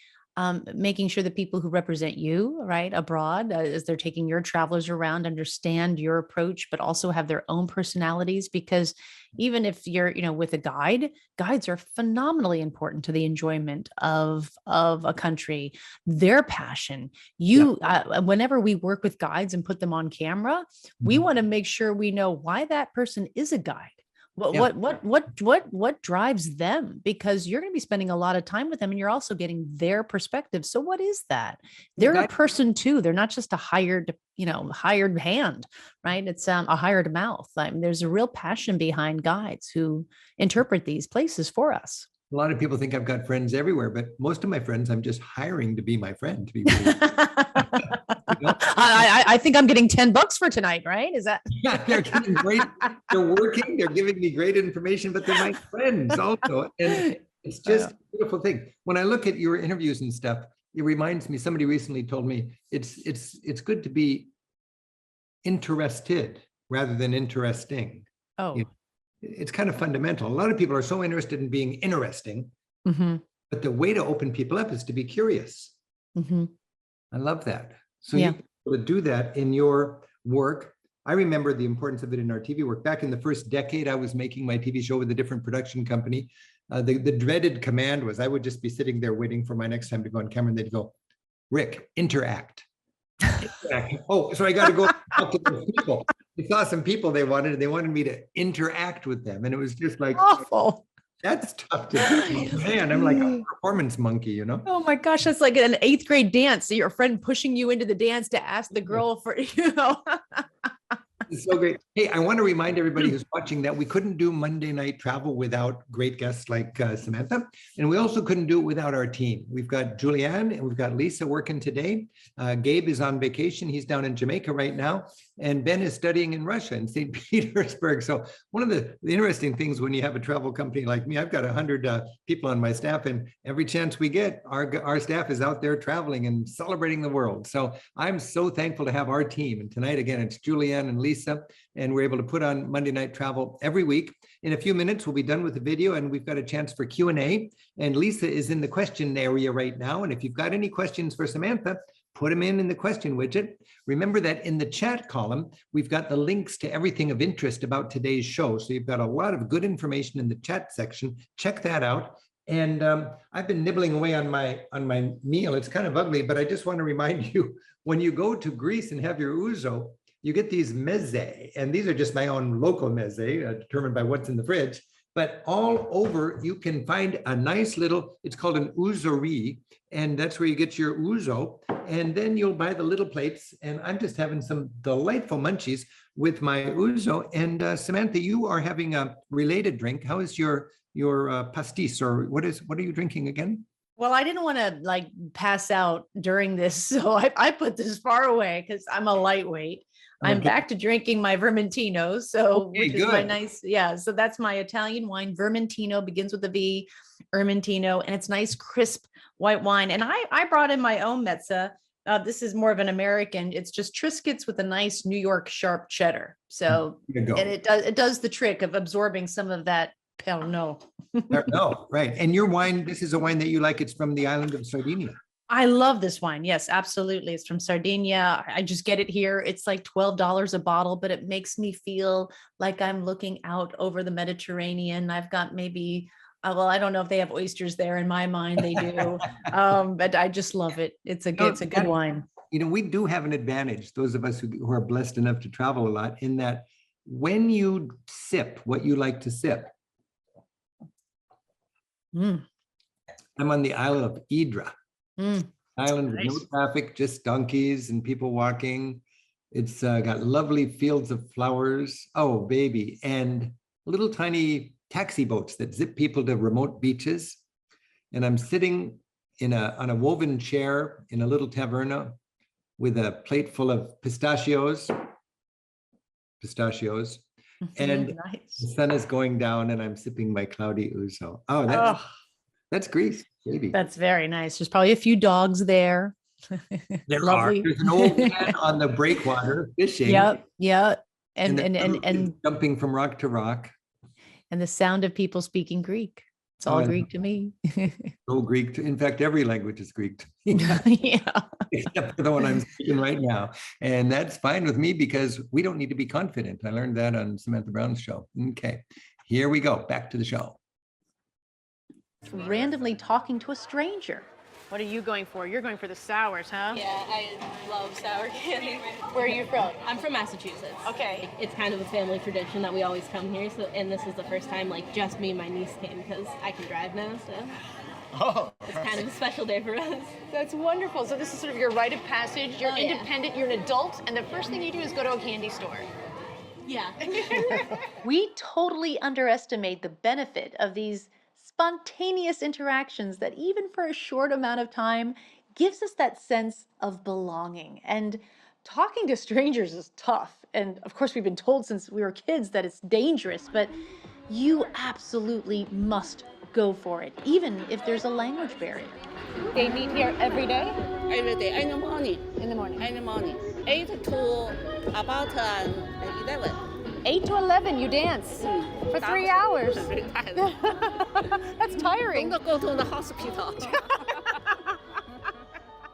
making sure the people who represent you, right, abroad, as they're taking your travelers around, understand your approach, but also have their own personalities. Because even if you're, with a guide, guides are phenomenally important to the enjoyment of a country, their passion. Whenever we work with guides and put them on camera, we want to make sure we know why that person is a guide. What drives them? Because you're going to be spending a lot of time with them and you're also getting their perspective. So what is that? They're a person too. They're not just a hired hand, right? It's a hired mouth. I mean, there's a real passion behind guides who interpret these places for us. A lot of people think I've got friends everywhere, but most of my friends I'm just hiring to be my friend. To be really I think I'm getting $10 for tonight, right? Is that? Yeah, they're getting great. They're working. They're giving me great information, but they're my friends also. And it's just a beautiful thing. When I look at your interviews and stuff, it reminds me. Somebody recently told me it's good to be interested rather than interesting. Oh, it's kind of fundamental. A lot of people are so interested in being interesting, but the way to open people up is to be curious. I love that. So you to do that in your work. I remember the importance of it in our TV work. Back in the first decade, I was making my TV show with a different production company. The dreaded command was I would just be sitting there waiting for my next time to go on camera, and they'd go, "Rick, interact." Oh, so I got to go talk to those people. I saw some people they wanted me to interact with them. And it was just like, awful. That's tough to do. Man, I'm like a performance monkey, Oh my gosh, that's like an 8th grade dance. So your friend pushing you into the dance to ask the girl for, It's so great. Hey, I want to remind everybody who's watching that we couldn't do Monday Night Travel without great guests like Samantha. And we also couldn't do it without our team. We've got Julianne and we've got Lisa working today. Gabe is on vacation. He's down in Jamaica right now. And Ben is studying in Russia in St. Petersburg. So one of the interesting things when you have a travel company like me, I've got 100 people on my staff, and every chance we get, our staff is out there traveling and celebrating the world. So I'm so thankful to have our team. And tonight, again, it's Julianne and Lisa, and we're able to put on Monday Night Travel every week. In a few minutes, we'll be done with the video, and we've got a chance for Q&A. And Lisa is in the question area right now. And if you've got any questions for Samantha, put them in the question widget. Remember that in the chat column, we've got the links to everything of interest about today's show. So you've got a lot of good information in the chat section. Check that out. And I've been nibbling away on my meal. It's kind of ugly, but I just want to remind you, when you go to Greece and have your ouzo, you get these meze, and these are just my own local meze, determined by what's in the fridge. But all over, you can find a nice little, it's called an ouzouri, and that's where you get your ouzo. And then you'll buy the little plates, and I'm just having some delightful munchies with my ouzo. And Samantha, you are having a related drink. How is your pastis, or what are you drinking again? Well, I didn't want to pass out during this, so I put this far away because I'm a lightweight. Okay. I'm back to drinking my Vermentino. So, which is my nice, so that's my Italian wine. Vermentino begins with a V, Ermentino, and it's nice, crisp white wine. And I brought in my own mezza. This is more of an American. It's just Triscuits with a nice New York sharp cheddar. So, and it does the trick of absorbing some of that Pernod. No, right. And your wine, this is a wine that you like. It's from the island of Sardinia. I love this wine. Yes, absolutely. It's from Sardinia. I just get it here. It's like $12 a bottle, but it makes me feel like I'm looking out over the Mediterranean. I've got maybe, well, I don't know if they have oysters there. In my mind, they do. But I just love it. It's a good wine. We do have an advantage, those of us who are blessed enough to travel a lot, in that when you sip what you like to sip. I'm on the island of Hydra. Island with no traffic, just donkeys and people walking. It's got lovely fields of flowers. Oh, baby. And little tiny taxi boats that zip people to remote beaches. And I'm sitting on a woven chair in a little taverna with a plate full of pistachios. And Nice. the sun is going down and I'm sipping my cloudy ouzo. Oh, that's Greece, baby. That's very nice. There's probably a few dogs there. Lovely. There's an old man on the breakwater fishing. Yep. And jumping from rock to rock. And the sound of people speaking Greek. It's all Greek to me. So Greek. In fact, every language is Greek to me. Yeah. Except for the one I'm speaking right now. And that's fine with me because we don't need to be confident. I learned that on Samantha Brown's show. Okay, here we go. Back to the show. Randomly talking to a stranger. What are you going for? You're going for the sours, huh? Yeah, I love sour candy. Where are you from? I'm from Massachusetts. Okay. It's kind of a family tradition that we always come here. So, and this is the first time like just me and my niece came because I can drive now. So it's kind of a special day for us. That's wonderful. So this is sort of your rite of passage. You're independent, you're an adult, and the first thing you do is go to a candy store. Yeah. We totally underestimate the benefit of these spontaneous interactions that even for a short amount of time gives us that sense of belonging. And talking to strangers is tough. And of course, we've been told since we were kids that it's dangerous, but you absolutely must go for it, even if there's a language barrier. They meet here every day? Every day, in the morning. In the morning? In the morning. 8 to about 11. 8 to 11, you dance for 3 hours. That's tiring. Don't go to the hospital.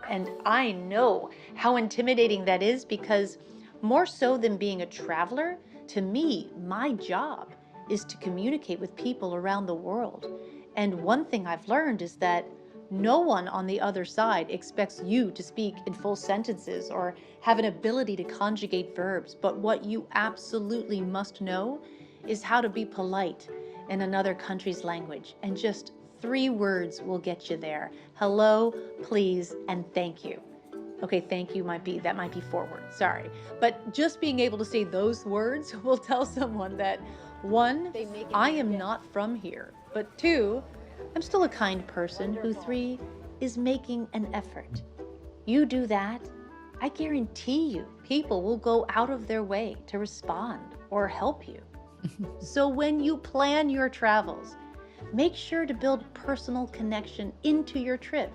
And I know how intimidating that is because more so than being a traveler, to me, my job is to communicate with people around the world. And one thing I've learned is that no one on the other side expects you to speak in full sentences or have an ability to conjugate verbs. But what you absolutely must know is how to be polite in another country's language. And just 3 words will get you there. Hello, please, and thank you. Okay, thank you might be 4 words, sorry. But just being able to say those words will tell someone that 1, I am not from here, but 2, I'm still a kind person who 3 is making an effort. You do that, I guarantee you people will go out of their way to respond or help you. So when you plan your travels, make sure to build personal connection into your trip.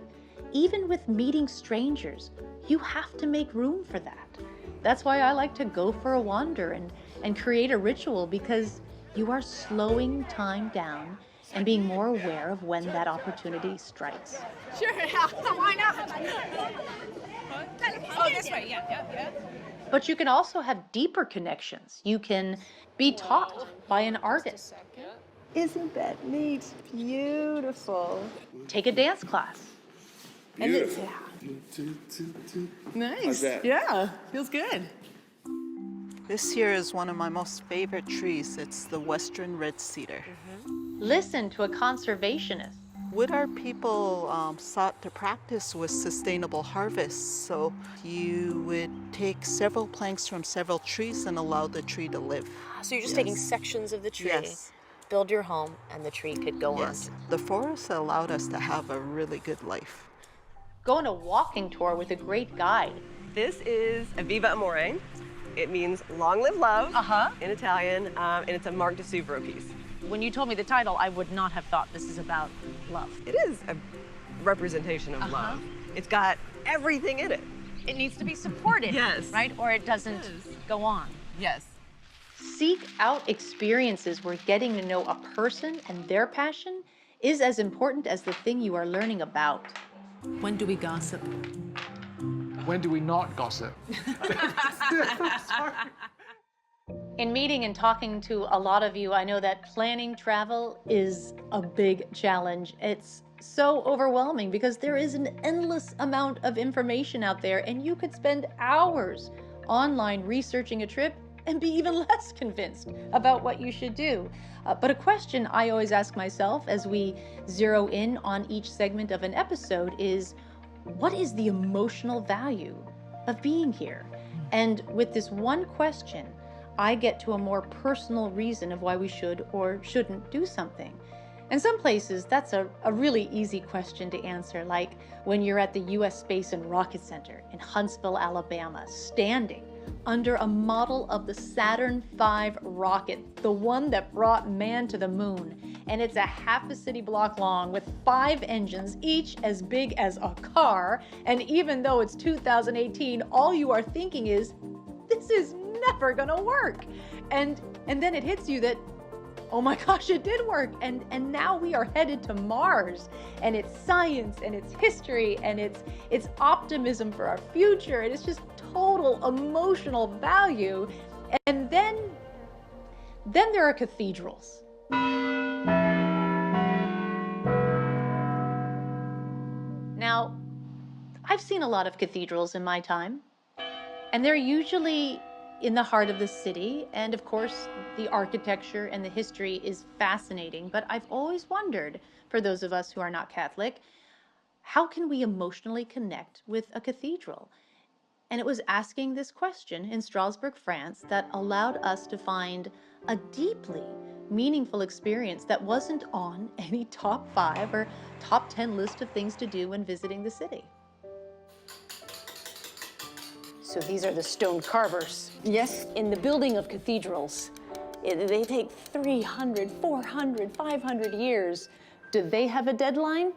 Even with meeting strangers, you have to make room for that. That's why I like to go for a wander and create a ritual, because you are slowing time down and being more aware of when that opportunity strikes. Sure, why not? Oh, this way, yeah. But you can also have deeper connections. You can be taught by an artist. Isn't that neat? Beautiful. Take a dance class. Beautiful. Nice. Yeah, feels good. This here is one of my most favorite trees. It's the Western Red Cedar. Listen to a conservationist. What our people sought to practice was sustainable harvest. So you would take several planks from several trees and allow the tree to live. So you're just taking sections of the tree, build your home, and the tree could go on. The forest allowed us to have a really good life. Go on a walking tour with a great guide. This is a Viva Amore. It means long live love in Italian, and it's a Marc de Souvreau piece. When you told me the title, I would not have thought this is about love. It is a representation of love. It's got everything in it. It needs to be supported, right? Or it doesn't go on. Yes. Seek out experiences where getting to know a person and their passion is as important as the thing you are learning about. When do we gossip? When do we not gossip? In meeting and talking to a lot of you, I know that planning travel is a big challenge. It's so overwhelming because there is an endless amount of information out there, and you could spend hours online researching a trip and be even less convinced about what you should do. But a question I always ask myself as we zero in on each segment of an episode is, what is the emotional value of being here? And with this one question, I get to a more personal reason of why we should or shouldn't do something. In some places, that's a really easy question to answer, like when you're at the U.S. Space and Rocket Center in Huntsville, Alabama, standing under a model of the Saturn V rocket, the one that brought man to the moon. And it's a half a city block long with 5 engines, each as big as a car. And even though it's 2018, all you are thinking is, this is never gonna work. And then it hits you that, oh my gosh, it did work. And now we are headed to Mars. And it's science and it's history and it's optimism for our future. And it's just total emotional value. And then there are cathedrals. Now, I've seen a lot of cathedrals in my time, and they're usually in the heart of the city. And of course, the architecture and the history is fascinating. But I've always wondered, for those of us who are not Catholic, how can we emotionally connect with a cathedral? And it was asking this question in Strasbourg, France, that allowed us to find a deeply meaningful experience that wasn't on any top 5 or top 10 list of things to do when visiting the city. So these are the stone carvers. Yes. In the building of cathedrals, they take 300, 400, 500 years. Do they have a deadline?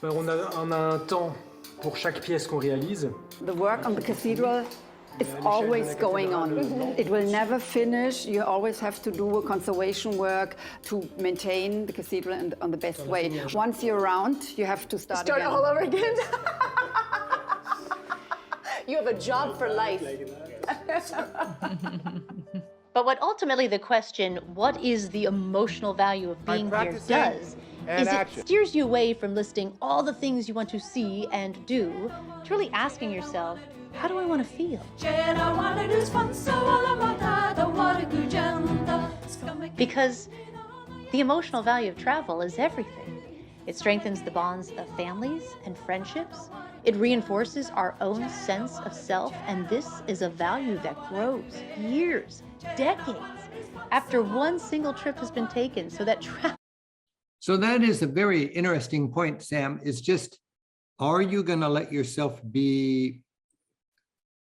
On a un temps pour chaque pièce qu'on réalise. The work on the cathedral is always going on. It will never finish. You always have to do a conservation work to maintain the cathedral on the best way. Once you're around, you have to start again. all over again. You have a job for life. But what ultimately the question, what is the emotional value of being here, does, is it steers you away from listing all the things you want to see and do, to really asking yourself, how do I want to feel? Because the emotional value of travel is everything. It strengthens the bonds of families and friendships. It reinforces our own sense of self, and this is a value that grows years, decades, after one single trip has been taken, so that travel. So that is a very interesting point, Sam, is just, are you going to let yourself be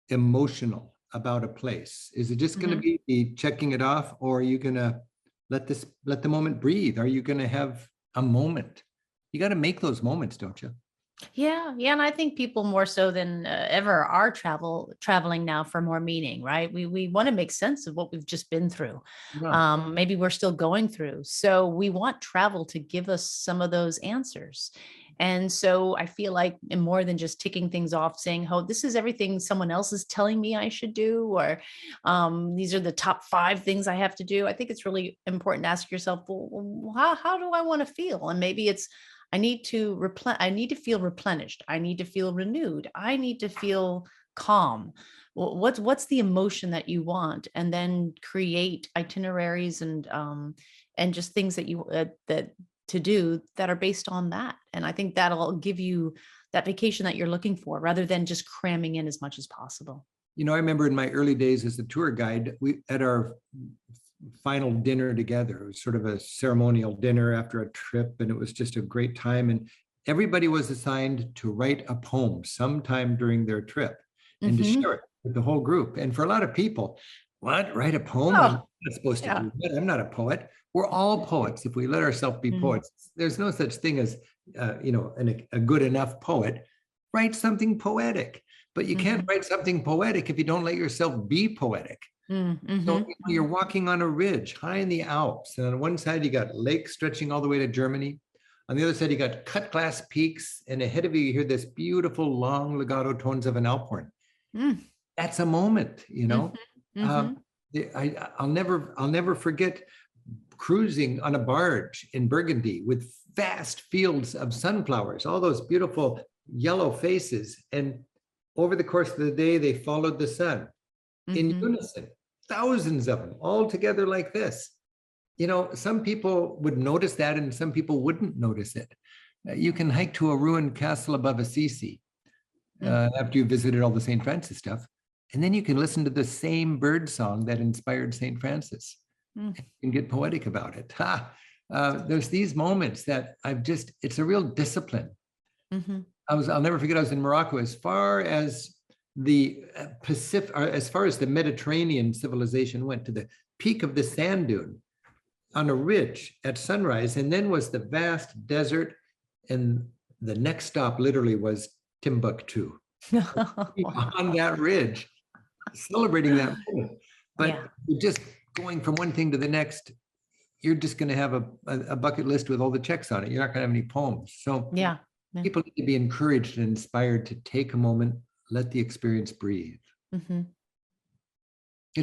emotional about a place? Is it just going to be checking it off, or are you going to let the moment breathe? Are you going to have a moment? You got to make those moments, don't you? Yeah, and I think people more so than ever are traveling now for more meaning, right? We want to make sense of what we've just been through. Yeah. Maybe we're still going through. So we want travel to give us some of those answers. And so I feel like more than just ticking things off, saying, oh, this is everything someone else is telling me I should do, or these are the top 5 things I have to do. I think it's really important to ask yourself, well, how do I want to feel? And maybe it's, I need to feel replenished. I need to feel renewed. I need to feel calm. What's the emotion that you want? And then create itineraries and just things that you to do that are based on that. And I think that'll give you that vacation that you're looking for, rather than just cramming in as much as possible. You know, I remember in my early days as a tour guide, we at our final dinner together, it was sort of a ceremonial dinner after a trip, and it was just a great time. And everybody was assigned to write a poem sometime during their trip and to share it with the whole group. And for a lot of people, what, write a poem? I'm not supposed to do that. I'm not a poet. We're all poets if we let ourselves be poets. There's no such thing as a good enough poet. Write something poetic, but you can't write something poetic if you don't let yourself be poetic. So you're walking on a ridge high in the Alps, and on one side you got lakes stretching all the way to Germany. On the other side you got cut glass peaks, and ahead of you you hear this beautiful long legato tones of an Alp horn. That's a moment, you know. I'll never forget cruising on a barge in Burgundy with vast fields of sunflowers, all those beautiful yellow faces, and over the course of the day they followed the sun in unison. Thousands of them all together like this. You know, some people would notice that and some people wouldn't notice it. You can hike to a ruined castle above Assisi after you visited all the St. Francis stuff. And then you can listen to the same bird song that inspired St. Francis and get poetic about it. there's these moments that it's a real discipline. Mm-hmm. I'll never forget, I was in Morocco, as far as the Pacific, or as far as the Mediterranean civilization went, to the peak of the sand dune on a ridge at sunrise, and then was the vast desert, and the next stop literally was Timbuktu. On that ridge, celebrating that moment. But you're just going from one thing to the next. You're just going to have a bucket list with all the checks on it. You're not going to have any poems. So people need to be encouraged and inspired to take a moment, let the experience breathe. Mm-hmm.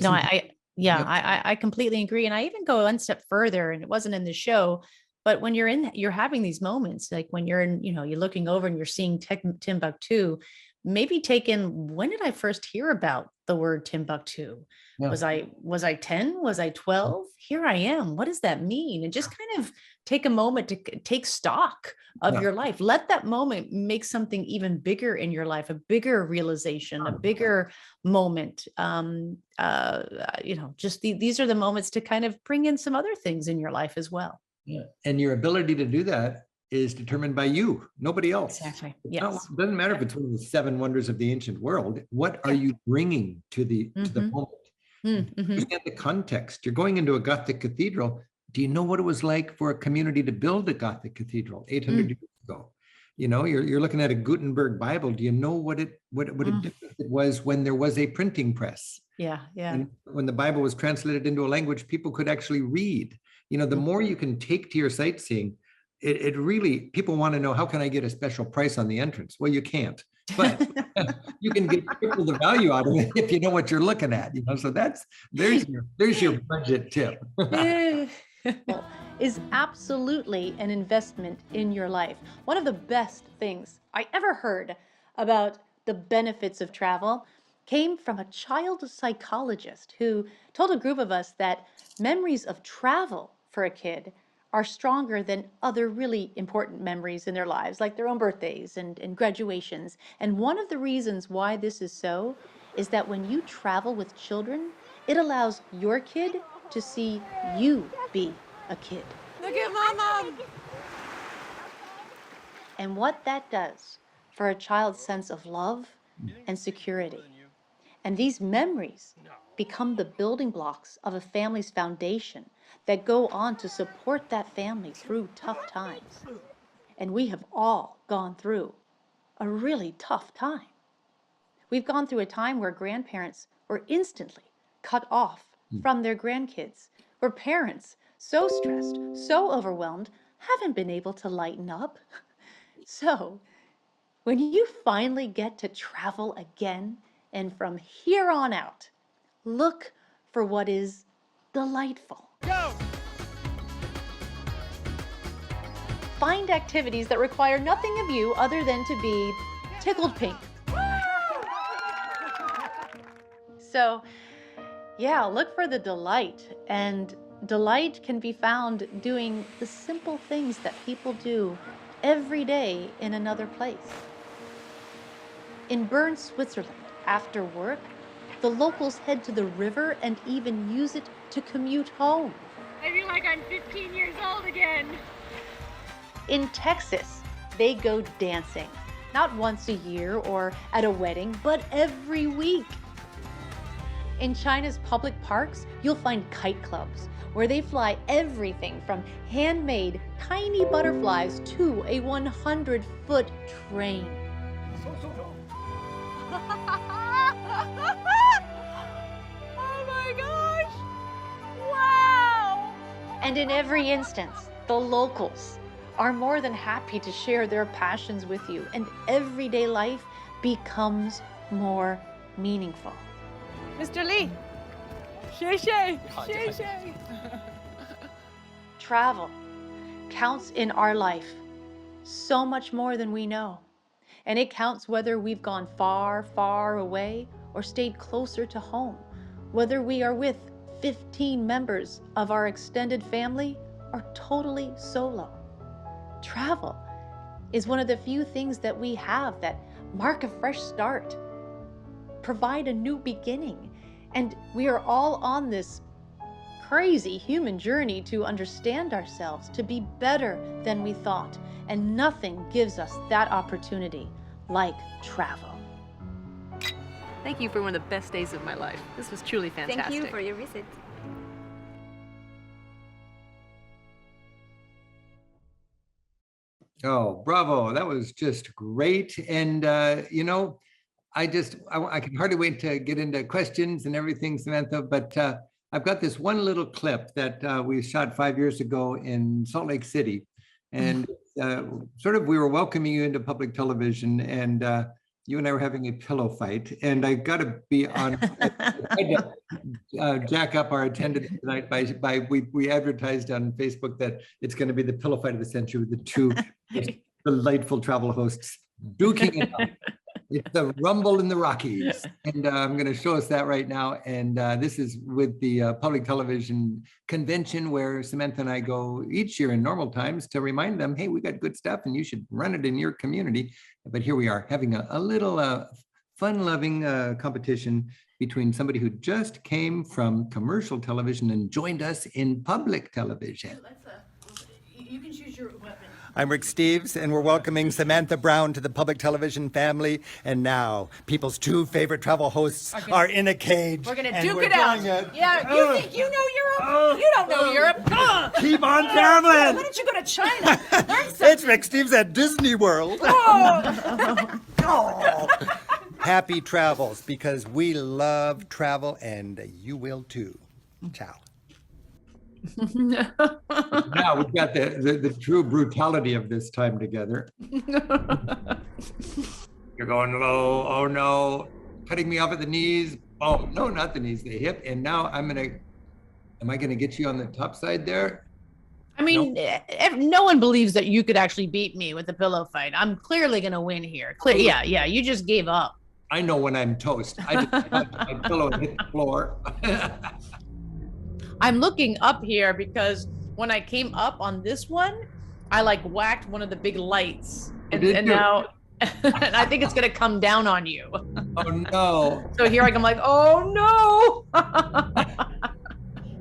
No, I completely agree. And I even go one step further, and it wasn't in the show, but when you're having these moments, like when you're in, you're looking over and you're seeing Timbuktu, maybe take in, when did I first hear about the word Timbuktu? Yeah. Was I 10? Was I 12? Here I am. What does that mean? And just kind of take a moment to take stock of your life. Let that moment make something even bigger in your life, a bigger realization, a bigger moment. Just these are the moments to kind of bring in some other things in your life as well. Yeah. And your ability to do that is determined by you, nobody else. Exactly. It doesn't matter if it's one of the 7 wonders of the ancient world. What are you bringing to the moment? Understand the context. You're going into a Gothic cathedral. Do you know what it was like for a community to build a Gothic cathedral 800 years ago? You're looking at a Gutenberg Bible. Do you know what a difference it was when there was a printing press? Yeah. And when the Bible was translated into a language people could actually read. The more you can take to your sightseeing, it really, people want to know, how can I get a special price on the entrance? Well, you can't, but you can get triple the value out of it if you know what you're looking at. So there's your budget tip. Is absolutely an investment in your life. One of the best things I ever heard about the benefits of travel came from a child psychologist who told a group of us that memories of travel for a kid are stronger than other really important memories in their lives, like their own birthdays and graduations. And one of the reasons why this is so is that when you travel with children, it allows your kid to see you be a kid. Look at Mama! And what that does for a child's sense of love and security. And these memories become the building blocks of a family's foundation that go on to support that family through tough times. And we have all gone through a really tough time. We've gone through a time where grandparents were instantly cut off from their grandkids, where parents, so stressed, so overwhelmed, haven't been able to lighten up. So when you finally get to travel again, and from here on out, look for what is delightful. Go! Find activities that require nothing of you other than to be tickled pink. So, look for the delight. And delight can be found doing the simple things that people do every day in another place. In Bern, Switzerland, after work, the locals head to the river and even use it to commute home. I feel like I'm 15 years old again. In Texas, they go dancing, not once a year or at a wedding, but every week. In China's public parks, you'll find kite clubs where they fly everything from handmade tiny butterflies to a 100-foot train. Oh my gosh! Wow! And in every instance, the locals are more than happy to share their passions with you, and everyday life becomes more meaningful. Mr. Lee! Shay! Travel counts in our life so much more than we know. And it counts whether we've gone far, far away or stayed closer to home, whether we are with 15 members of our extended family or totally solo. Travel is one of the few things that we have that mark a fresh start, provide a new beginning, and we are all on this crazy human journey to understand ourselves, to be better than we thought. And nothing gives us that opportunity like travel. Thank you for one of the best days of my life. This was truly fantastic. Thank you for your visit. Oh, bravo. That was just great. And, I can hardly wait to get into questions and everything, Samantha, but I've got this one little clip that we shot 5 years ago in Salt Lake City. And we were welcoming you into public television, and you and I were having a pillow fight. And I got to be on, jack up our attendance tonight we advertised on Facebook that it's going to be the pillow fight of the century with the two delightful travel hosts duking it out. It's the rumble in the Rockies. And I'm going to show us that right now. And this is with the public television convention where Samantha and I go each year in normal times to remind them, hey, we got good stuff and you should run it in your community. But here we are having a little fun-loving competition between somebody who just came from commercial television and joined us in public television. You can choose your weapon. I'm Rick Steves, and we're welcoming Samantha Brown to the public television family. And now, people's two favorite travel hosts are in a cage. We're gonna and duke we're it out. doing it. Yeah, you think you know Europe? You don't know Europe. Keep on traveling. Why don't you go to China? It's Rick Steves at Disney World. Oh. Happy travels, because we love travel, and you will too. Ciao. Now we've got the true brutality of this time together. You're going low. Oh no, cutting me off at the knees. Oh no, not the knees, the hip. And now am I gonna get you on the top side there? I mean, no one believes that you could actually beat me with a pillow fight. I'm clearly gonna win here. Yeah, you just gave up. I know when I'm toast. I just touched my pillow and hit the floor. I'm looking up here because when I came up on this one, I like whacked one of the big lights, and now and I think it's gonna come down on you. Oh no! So here I'm like, oh no!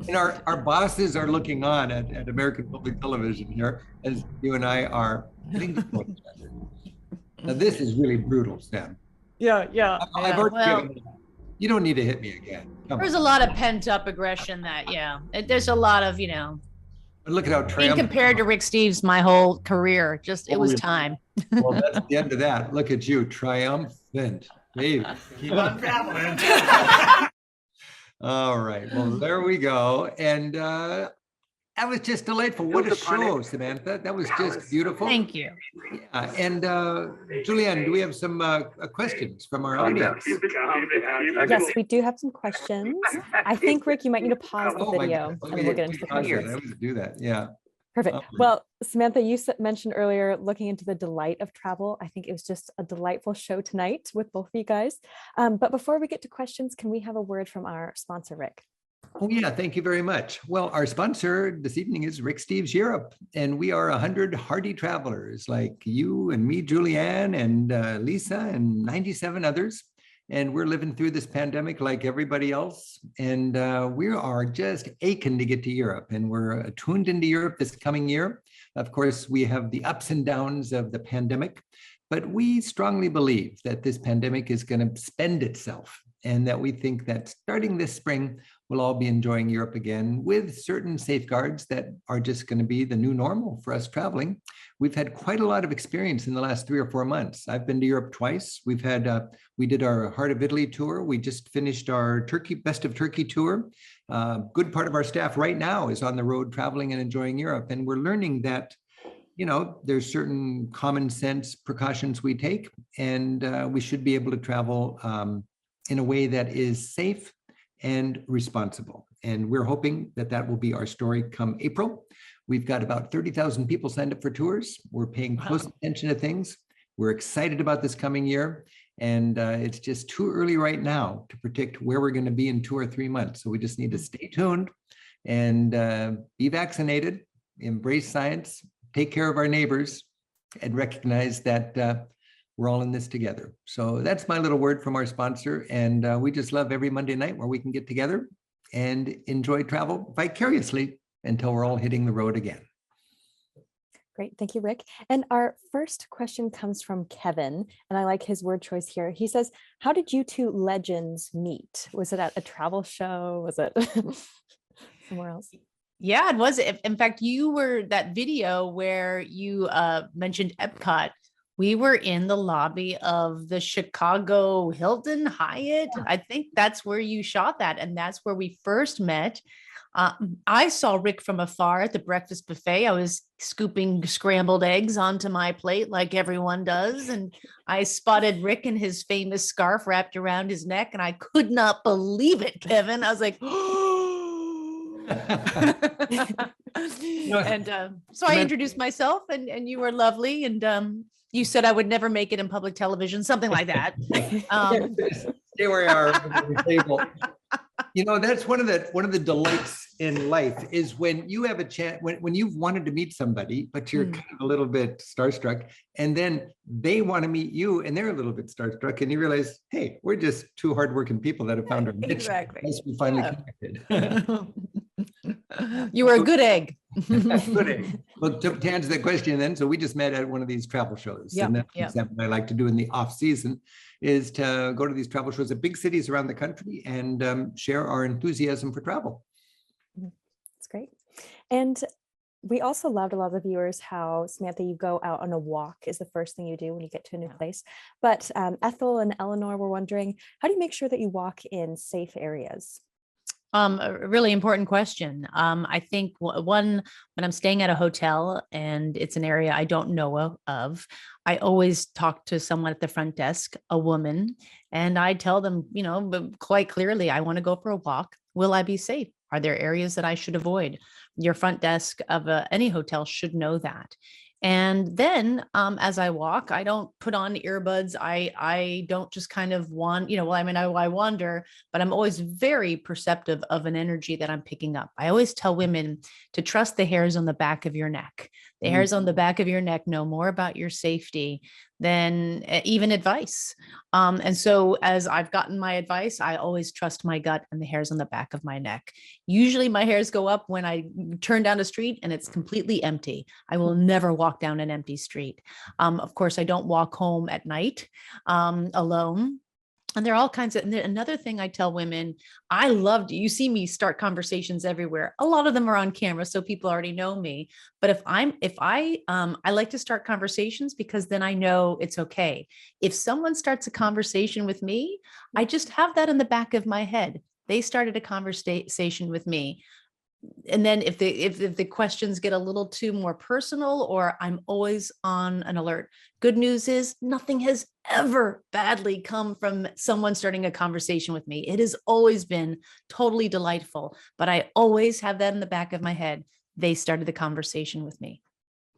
And our bosses are looking on at American Public Television here as you and I are hitting the floor together. Now this is really brutal, Sam. Yeah. I've already given it. You don't need to hit me again. There's a lot of pent up aggression there's a lot of, But look at how being compared to Rick Steves my whole career. It was time. Well, that's the end of that. Look at you, triumphant. Baby. Keep on traveling. All right. Well, there we go. And that was just delightful. What a show, Samantha. That was just beautiful. Thank you. Yeah. And Julianne, do we have some questions from our audience? Yes, we do have some questions. I think, Rick, you might need to pause the video and we'll get into the questions. I always do that. Yeah. Perfect. Well, Samantha, you mentioned earlier looking into the delight of travel. I think it was just a delightful show tonight with both of you guys. But before we get to questions, can we have a word from our sponsor, Rick? Oh, yeah. Thank you very much. Well, our sponsor this evening is Rick Steves Europe, and we are 100 hardy travelers like you and me, Julianne, and Lisa, and 97 others. And we're living through this pandemic like everybody else. And we are just aching to get to Europe, and we're tuned into Europe this coming year. Of course, we have the ups and downs of the pandemic, but we strongly believe that this pandemic is going to spend itself, and that we think that starting this spring, we'll all be enjoying Europe again with certain safeguards that are just going to be the new normal for us traveling. We've had quite a lot of experience in the last 3 or 4 months. I've been to Europe twice. We did our Heart of Italy tour. We just finished our Best of Turkey tour. Good part of our staff right now is on the road traveling and enjoying Europe. And we're learning that, there's certain common sense precautions we take, and we should be able to travel in a way that is safe and responsible. And we're hoping that that will be our story come April. We've got about 30,000 people signed up for tours. We're paying close attention to things. We're excited about this coming year. And it's just too early right now to predict where we're going to be in 2 or 3 months. So we just need to stay tuned and be vaccinated, embrace science, take care of our neighbors, and recognize that we're all in this together. So that's my little word from our sponsor. And we just love every Monday night where we can get together and enjoy travel vicariously until we're all hitting the road again. Great, thank you, Rick. And our first question comes from Kevin, and I like his word choice here. He says, how did you two legends meet? Was it at a travel show? Was it somewhere else? Yeah, it was. In fact, you were that video where you mentioned Epcot. We were in the lobby of the Chicago Hilton Hyatt. I think that's where you shot that. And that's where we first met. I saw Rick from afar at the breakfast buffet. I was scooping scrambled eggs onto my plate like everyone does. And I spotted Rick in his famous scarf wrapped around his neck. And I could not believe it, Kevin. I was like, and so I introduced myself and you were lovely. And you said I would never make it in public television, something like that. Stay where you are at the table. You know, that's one of the delights in life is when you have a chance, when you've wanted to meet somebody, but you're kind of a little bit starstruck, and then they want to meet you and they're a little bit starstruck, and you realize, hey, we're just two hardworking people that have found our niche. Exactly. As we finally connected. You were a good egg. Good egg. Well, to answer that question then, so we just met at one of these travel shows. Yep, And that's yep. something I like to do in the off season is to go to these travel shows at big cities around the country and share our enthusiasm for travel. That's great. And we also loved, a lot of the viewers, how, Samantha, you go out on a walk is the first thing you do when you get to a new place. But Ethel and Eleanor were wondering, how do you make sure that you walk in safe areas? A really important question. I think when I'm staying at a hotel and it's an area I don't know of, I always talk to someone at the front desk, a woman, and I tell them, quite clearly, I want to go for a walk. Will I be safe? Are there areas that I should avoid? Your front desk of any hotel should know that. And then as I walk, I don't put on earbuds. I don't just kind of I wander, but I'm always very perceptive of an energy that I'm picking up. I always tell women to trust the hairs on the back of your neck. The hairs on the back of your neck know more about your safety than even advice. And so as I've gotten my advice, I always trust my gut and the hairs on the back of my neck. Usually my hairs go up when I turn down a street and it's completely empty. I will never walk down an empty street. Of course, I don't walk home at night alone. And there are all kinds of, and another thing I tell women, I loved, you see me start conversations everywhere. A lot of them are on camera, so people already know me. But I like to start conversations because then I know it's okay. If someone starts a conversation with me, I just have that in the back of my head. They started a conversation with me. And then if the questions get a little too more personal, or I'm always on an alert. Good news is nothing has ever badly come from someone starting a conversation with me. It has always been totally delightful, but I always have that in the back of my head. They started the conversation with me.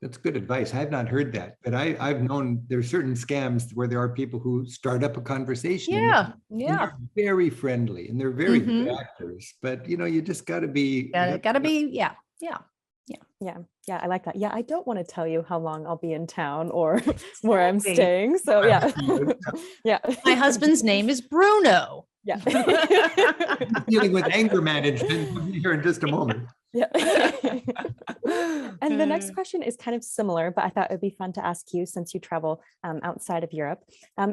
That's good advice. I've not heard that, but I've known there's certain scams where there are people who start up a conversation. Yeah. And they're very friendly and they're very good actors, but you just got to be. Yeah, I like that. Yeah, I don't want to tell you how long I'll be in town or where I'm staying. So yeah. Yeah. My husband's name is Bruno. Yeah. Dealing with anger management. We'll be here in just a moment. Yeah. And the next question is kind of similar, but I thought it would be fun to ask you since you travel outside of Europe.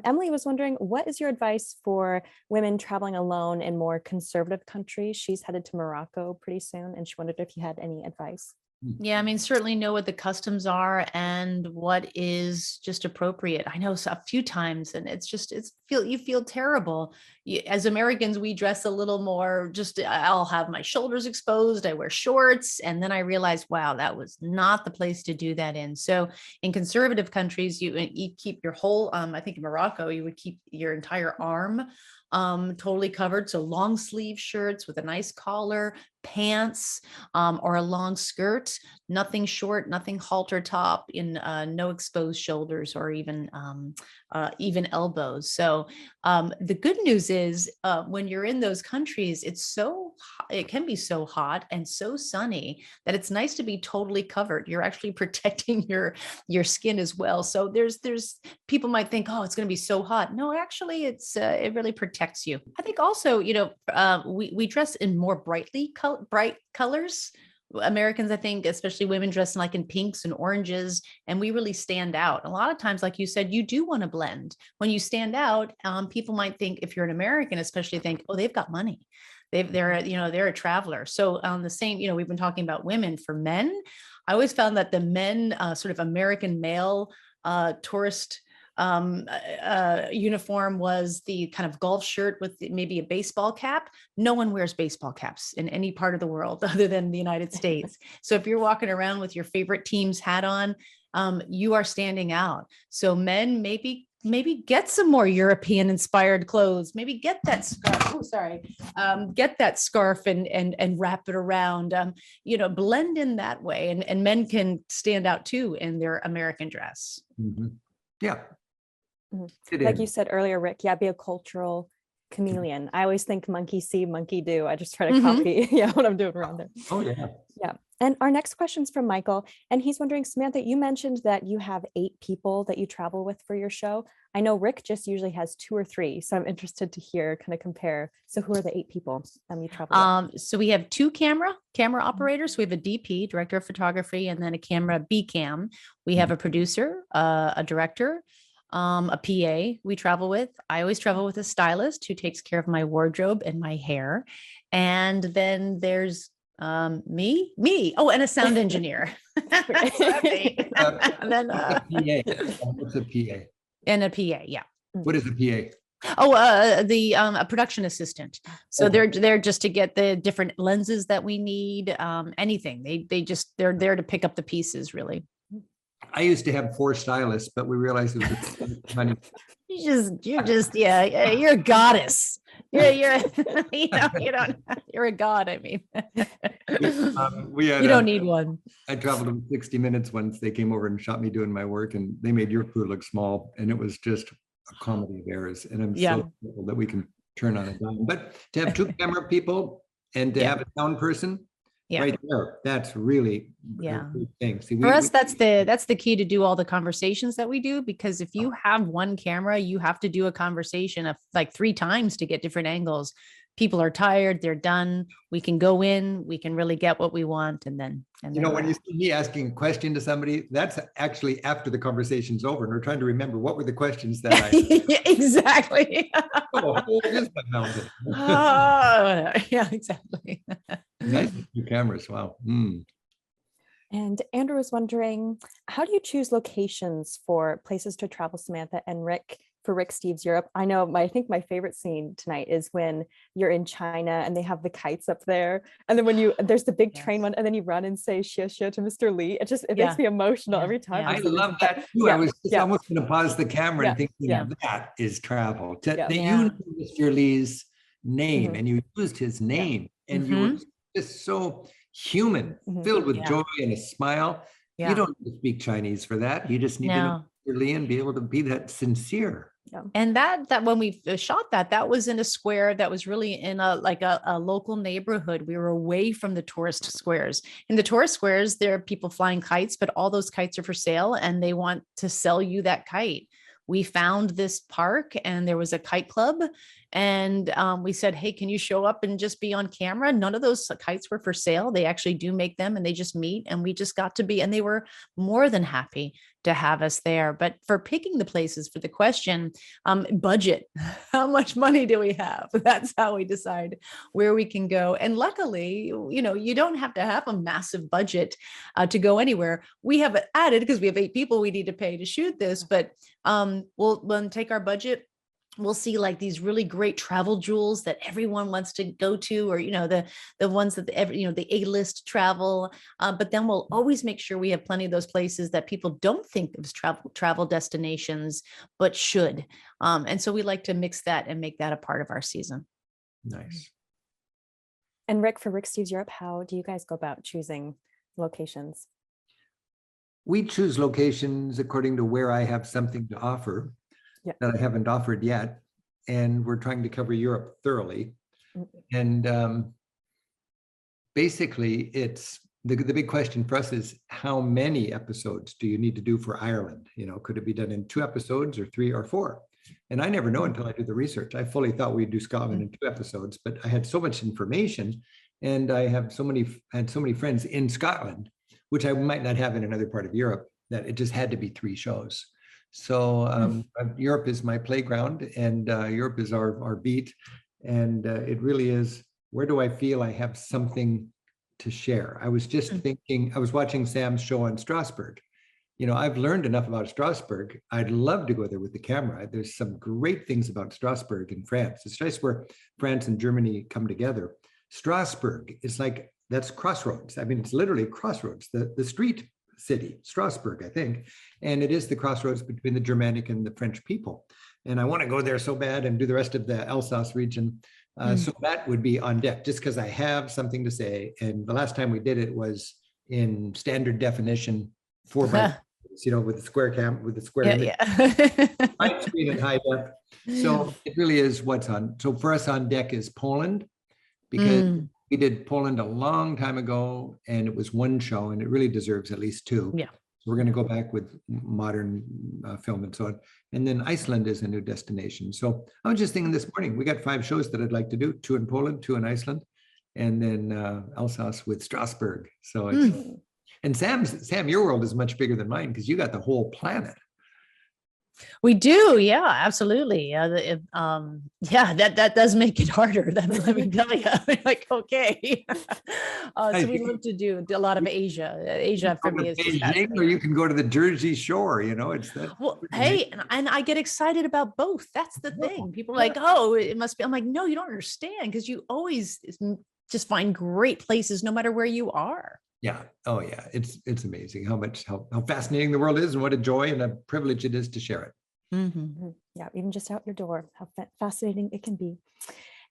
Emily was wondering, what is your advice for women traveling alone in more conservative countries? She's headed to Morocco pretty soon, and she wondered if you had any advice. Yeah, I mean, certainly know what the customs are and what is just appropriate. I know a few times, and you feel terrible. As Americans, we dress a little more, I'll have my shoulders exposed. I wear shorts. And then I realized, wow, that was not the place to do that in. So in conservative countries, you keep your whole, I think in Morocco, you would keep your entire arm totally covered. So long sleeve shirts with a nice collar, pants, or a long skirt, nothing short, nothing halter top, in no exposed shoulders or even even elbows. So the good news is when you're in those countries, it can be so hot and so sunny that it's nice to be totally covered. You're actually protecting your skin as well. So there's people might think, oh, it's going to be so hot. No, actually, it really protects you. I think also, we dress in more bright colors. Americans, I think, especially women, dress like in pinks and oranges, and we really stand out. A lot of times, like you said, you do want to blend. When you stand out, people might think, if you're an American, especially, think, oh, they've got money. They're a traveler. So on the same, we've been talking about women. For men, I always found that the men, sort of American male tourist uniform was the kind of golf shirt with maybe a baseball cap. No one wears baseball caps in any part of the world other than the United States. So if you're walking around with your favorite team's hat on, you are standing out. So men, maybe get some more European inspired clothes, maybe get that scarf. Get that scarf and wrap it around, blend in that way. And men can stand out too in their American dress. Mm-hmm. Yeah. Like you said earlier, Rick, be a cultural chameleon. I always think monkey see, monkey do. I just try to copy what I'm doing around there. Oh, yeah. Yeah. And our next question is from Michael. And he's wondering, Samantha, you mentioned that you have 8 people that you travel with for your show. I know Rick just usually has 2 or 3. So I'm interested to hear, kind of compare. So who are the 8 people you travel with? So we have 2 camera operators. We have a DP, director of photography, and then a camera B cam. We have a producer, a director, a PA we travel with. I always travel with a stylist who takes care of my wardrobe and my hair. And then there's me. Oh, and a sound engineer. And then what's a PA? And a PA, yeah. What is a PA? A production assistant. So they're just to get the different lenses that we need, anything. They're there to pick up the pieces, really. I used to have 4 stylists, but we realized it was money. You're a goddess. You're a god. I mean, you don't need one. I traveled with 60 Minutes once. They came over and shot me doing my work, and they made your crew look small, and it was just a comedy of errors. And I'm so grateful that we can turn on a dime. But to have 2 camera people and to have a sound person, right there, that's really a good thing. See, for us, that's the key to do all the conversations that we do, because if you have one camera, you have to do a conversation of like 3 times to get different angles. People are tired, they're done. We can go in, we can really get what we want, and then when you see me asking a question to somebody, that's actually after the conversation's over, and we're trying to remember what were the questions that I exactly. Yeah, exactly. Nice new cameras. Wow. And Andrew was wondering, how do you choose locations for places to travel, Samantha and Rick, for Rick Steves Europe? I know I think my favorite scene tonight is when you're in China and they have the kites up there. And then there's the big train one, and then you run and say xie xie to Mr. Lee. It makes me emotional every time. I love that too. I was almost going to pause the camera and thinking that is travel. That you knew Mr. Lee's name and you used his name and you were just so human, filled with joy and a smile. You don't need to speak Chinese for that. You just need to know Mr. Lee and be able to be that sincere. And that when we shot that was in a square that was really in a local neighborhood. We were away from the tourist squares. In the tourist squares, there are people flying kites, but all those kites are for sale and they want to sell you that kite. We found this park and there was a kite club, and we said, hey, can you show up and just be on camera? None of those kites were for sale. They actually do make them, and they just meet, and we just got to be, and they were more than happy to have us there. But for picking the places, for the question, budget, how much money do we have? That's how we decide where we can go. And luckily, you don't have to have a massive budget to go anywhere. We have added, because we have 8 people we need to pay to shoot this, but we'll take our budget. We'll see like these really great travel jewels that everyone wants to go to, or, the ones that the A-list travel. But then we'll always make sure we have plenty of those places that people don't think of as travel destinations, but should. And so we like to mix that and make that a part of our season. Nice. And Rick, for Rick Steves Europe, how do you guys go about choosing locations? We choose locations according to where I have something to offer. that I haven't offered yet. And we're trying to cover Europe thoroughly. And basically, it's the big question for us is how many episodes do you need to do for Ireland? You know, could it be done in 2 episodes or 3 or 4? And I never know until I do the research. I fully thought we'd do Scotland in 2 episodes, but I had so much information, and I have so many friends in Scotland, which I might not have in another part of Europe, that it just had to be 3 shows. So Europe is my playground, and Europe is our beat. And it really is, where do I feel I have something to share? I was just thinking, I was watching Sam's show on Strasbourg. You know, I've learned enough about Strasbourg. I'd love to go there with the camera. There's some great things about Strasbourg in France. It's a place where France and Germany come together. Strasbourg is like, that's crossroads. I mean, it's literally crossroads, the street city, Strasbourg, I think. And it is the crossroads between the Germanic and the French people. And I want to go there so bad and do the rest of the Alsace region. So that would be on deck, just because I have something to say. And the last time we did it was in standard definition, 4x, you know, with the square image, high screen and high def. So it really is what's on. So for us on deck is Poland, because we did Poland a long time ago, and it was 1 show, and it really deserves at least 2. Yeah. So we're going to go back with modern film and so on. And then Iceland is a new destination. So I was just thinking this morning, we got 5 shows that I'd like to do, 2 in Poland, 2 in Iceland, and then Alsace with Strasbourg. So it's, and Sam, your world is much bigger than mine, because you got the whole planet. We do, yeah, absolutely. That does make it harder. Let me tell you. Like, okay. So we love to do a lot of Asia. Asia for me is Beijing, or you can go to the Jersey Shore. You know, it's that. Well, hey, and I get excited about both. That's the thing. People are like, oh, it must be. I'm like, no, you don't understand, because you always just find great places no matter where you are. Yeah. Oh, yeah. It's amazing how fascinating the world is, and what a joy and a privilege it is to share it. Yeah, even just out your door, how fascinating it can be.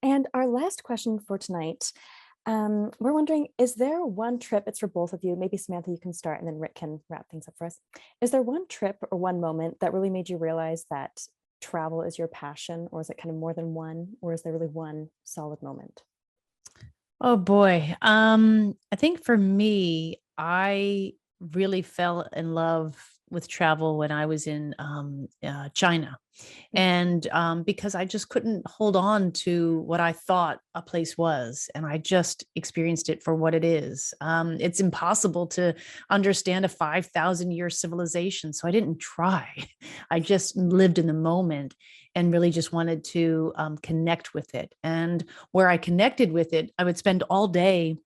And our last question for tonight, we're wondering, is there one trip, it's for both of you, maybe Samantha, you can start, and then Rick can wrap things up for us. Is there one trip or one moment that really made you realize that travel is your passion, or is it kind of more than one, or is there really one solid moment? Oh boy. I think for me, I really fell in love with travel when I was in China. And because I just couldn't hold on to what I thought a place was, and I just experienced it for what it is. It's impossible to understand a 5,000-year civilization, so I didn't try. I just lived in the moment and really just wanted to connect with it. And where I connected with it, I would spend all day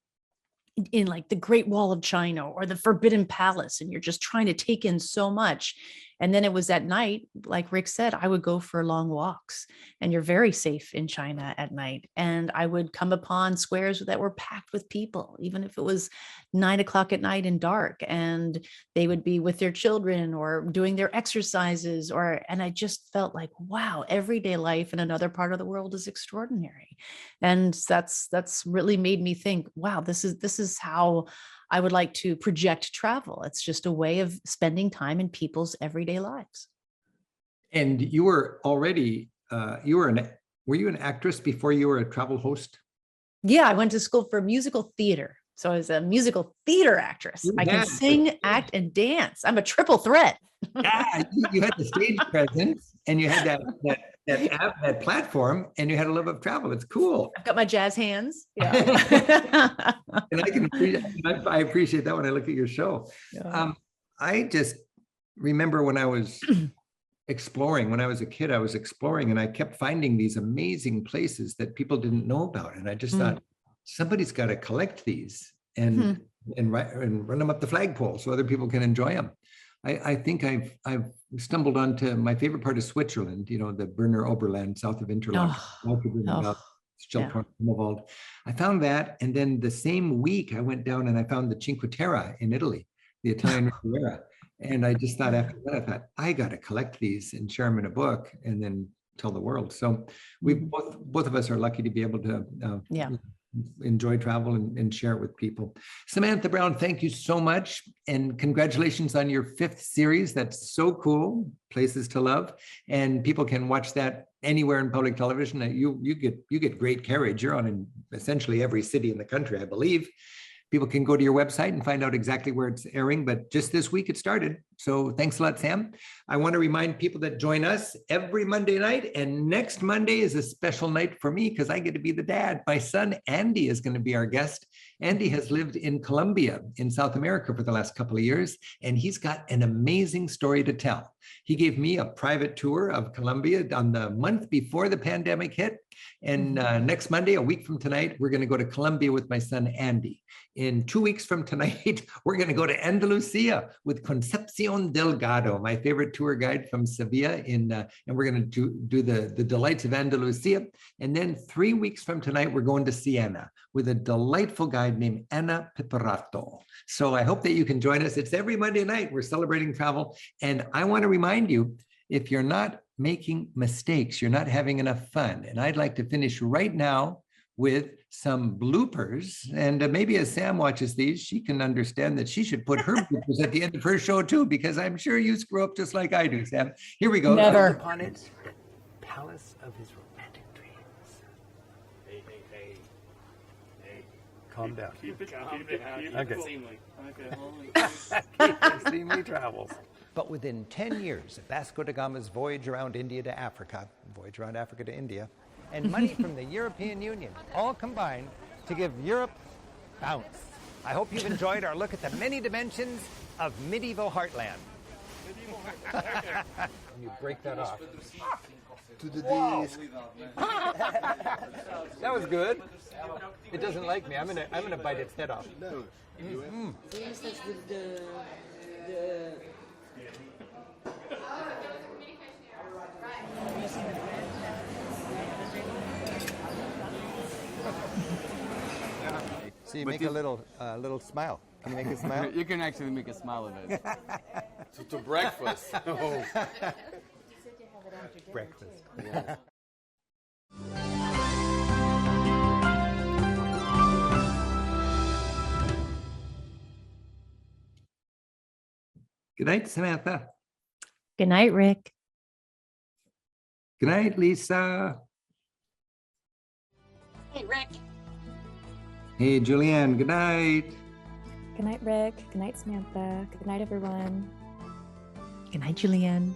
in like the Great Wall of China or the Forbidden Palace, and you're just trying to take in so much. And then it was at night, like Rick said, I would go for long walks, and you're very safe in China at night. And I would come upon squares that were packed with people, even if it was 9 o'clock at night and dark, and they would be with their children or doing their exercises, and I just felt like, wow, everyday life in another part of the world is extraordinary. And that's really made me think, wow, this is how I would like to project travel. It's just a way of spending time in people's everyday lives. And you were already, were you an actress before you were a travel host? Yeah, I went to school for musical theater. So I was a musical theater actress. I can sing, act, and dance. I'm a triple threat. Yeah, you had the stage presence, and you had that platform, and you had a love of travel. It's cool. I've got my jazz hands. Yeah. And I appreciate that when I look at your show. Yeah. I just remember when I was exploring, when I was a kid, I was exploring, and I kept finding these amazing places that people didn't know about. And I just thought, somebody's got to collect these and run them up the flagpole so other people can enjoy them. I think I've stumbled onto my favorite part of Switzerland, you know, the Berner Oberland, south of Interlaken, I found that. And then the same week I went down and I found the Cinque Terre in Italy, the Italian Riviera. And I just thought after that, I got to collect these and share them in a book and then tell the world. So we both of us are lucky to be able to enjoy travel and share it with people. Samantha Brown, thank you so much. And congratulations on your 5th series. That's so cool. Places to Love. And people can watch that anywhere in public television. You get great coverage. You're on in essentially every city in the country, I believe. People can go to your website and find out exactly where it's airing, but just this week it started. So thanks a lot, Sam. I want to remind people that join us every Monday night, and next Monday is a special night for me because I get to be the dad. My son, Andy, is going to be our guest. Andy has lived in Colombia in South America for the last couple of years, and he's got an amazing story to tell. He gave me a private tour of Colombia on the month before the pandemic hit. And next Monday, a week from tonight, we're going to go to Colombia with my son, Andy. In 2 weeks from tonight, we're going to go to Andalusia with Concepcion Delgado, my favorite tour guide from Sevilla. And we're going to do the delights of Andalusia. And then 3 weeks from tonight, we're going to Siena with a delightful guide named Anna Piperato. So I hope that you can join us. It's every Monday night. We're celebrating travel. And I want to remind you, if you're not making mistakes, you're not having enough fun. And I'd like to finish right now with some bloopers. And maybe as Sam watches these, she can understand that she should put her bloopers at the end of her show too, because I'm sure you screw up just like I do, Sam. Here we go. Never. Upon it, palace of his romantic dreams. Hey. Calm down. Keep it seemly. Keep seemly travels. But within 10 years of Vasco da Gama's voyage around India to Africa, and money from the European Union, all combined to give Europe bounce. I hope you've enjoyed our look at the many dimensions of medieval heartland. You break that off. To the disc. That was good. It doesn't like me. I'm gonna bite its head off. No. So you make a little smile. Can you make a smile? You can actually make a smile of it. To breakfast. Oh. Breakfast. Yeah. Good night, Samantha. Good night, Rick. Good night, Lisa. Hey, Rick. Hey, Julianne. Good night. Good night, Rick. Good night, Samantha. Good night, everyone. Good night, Julianne.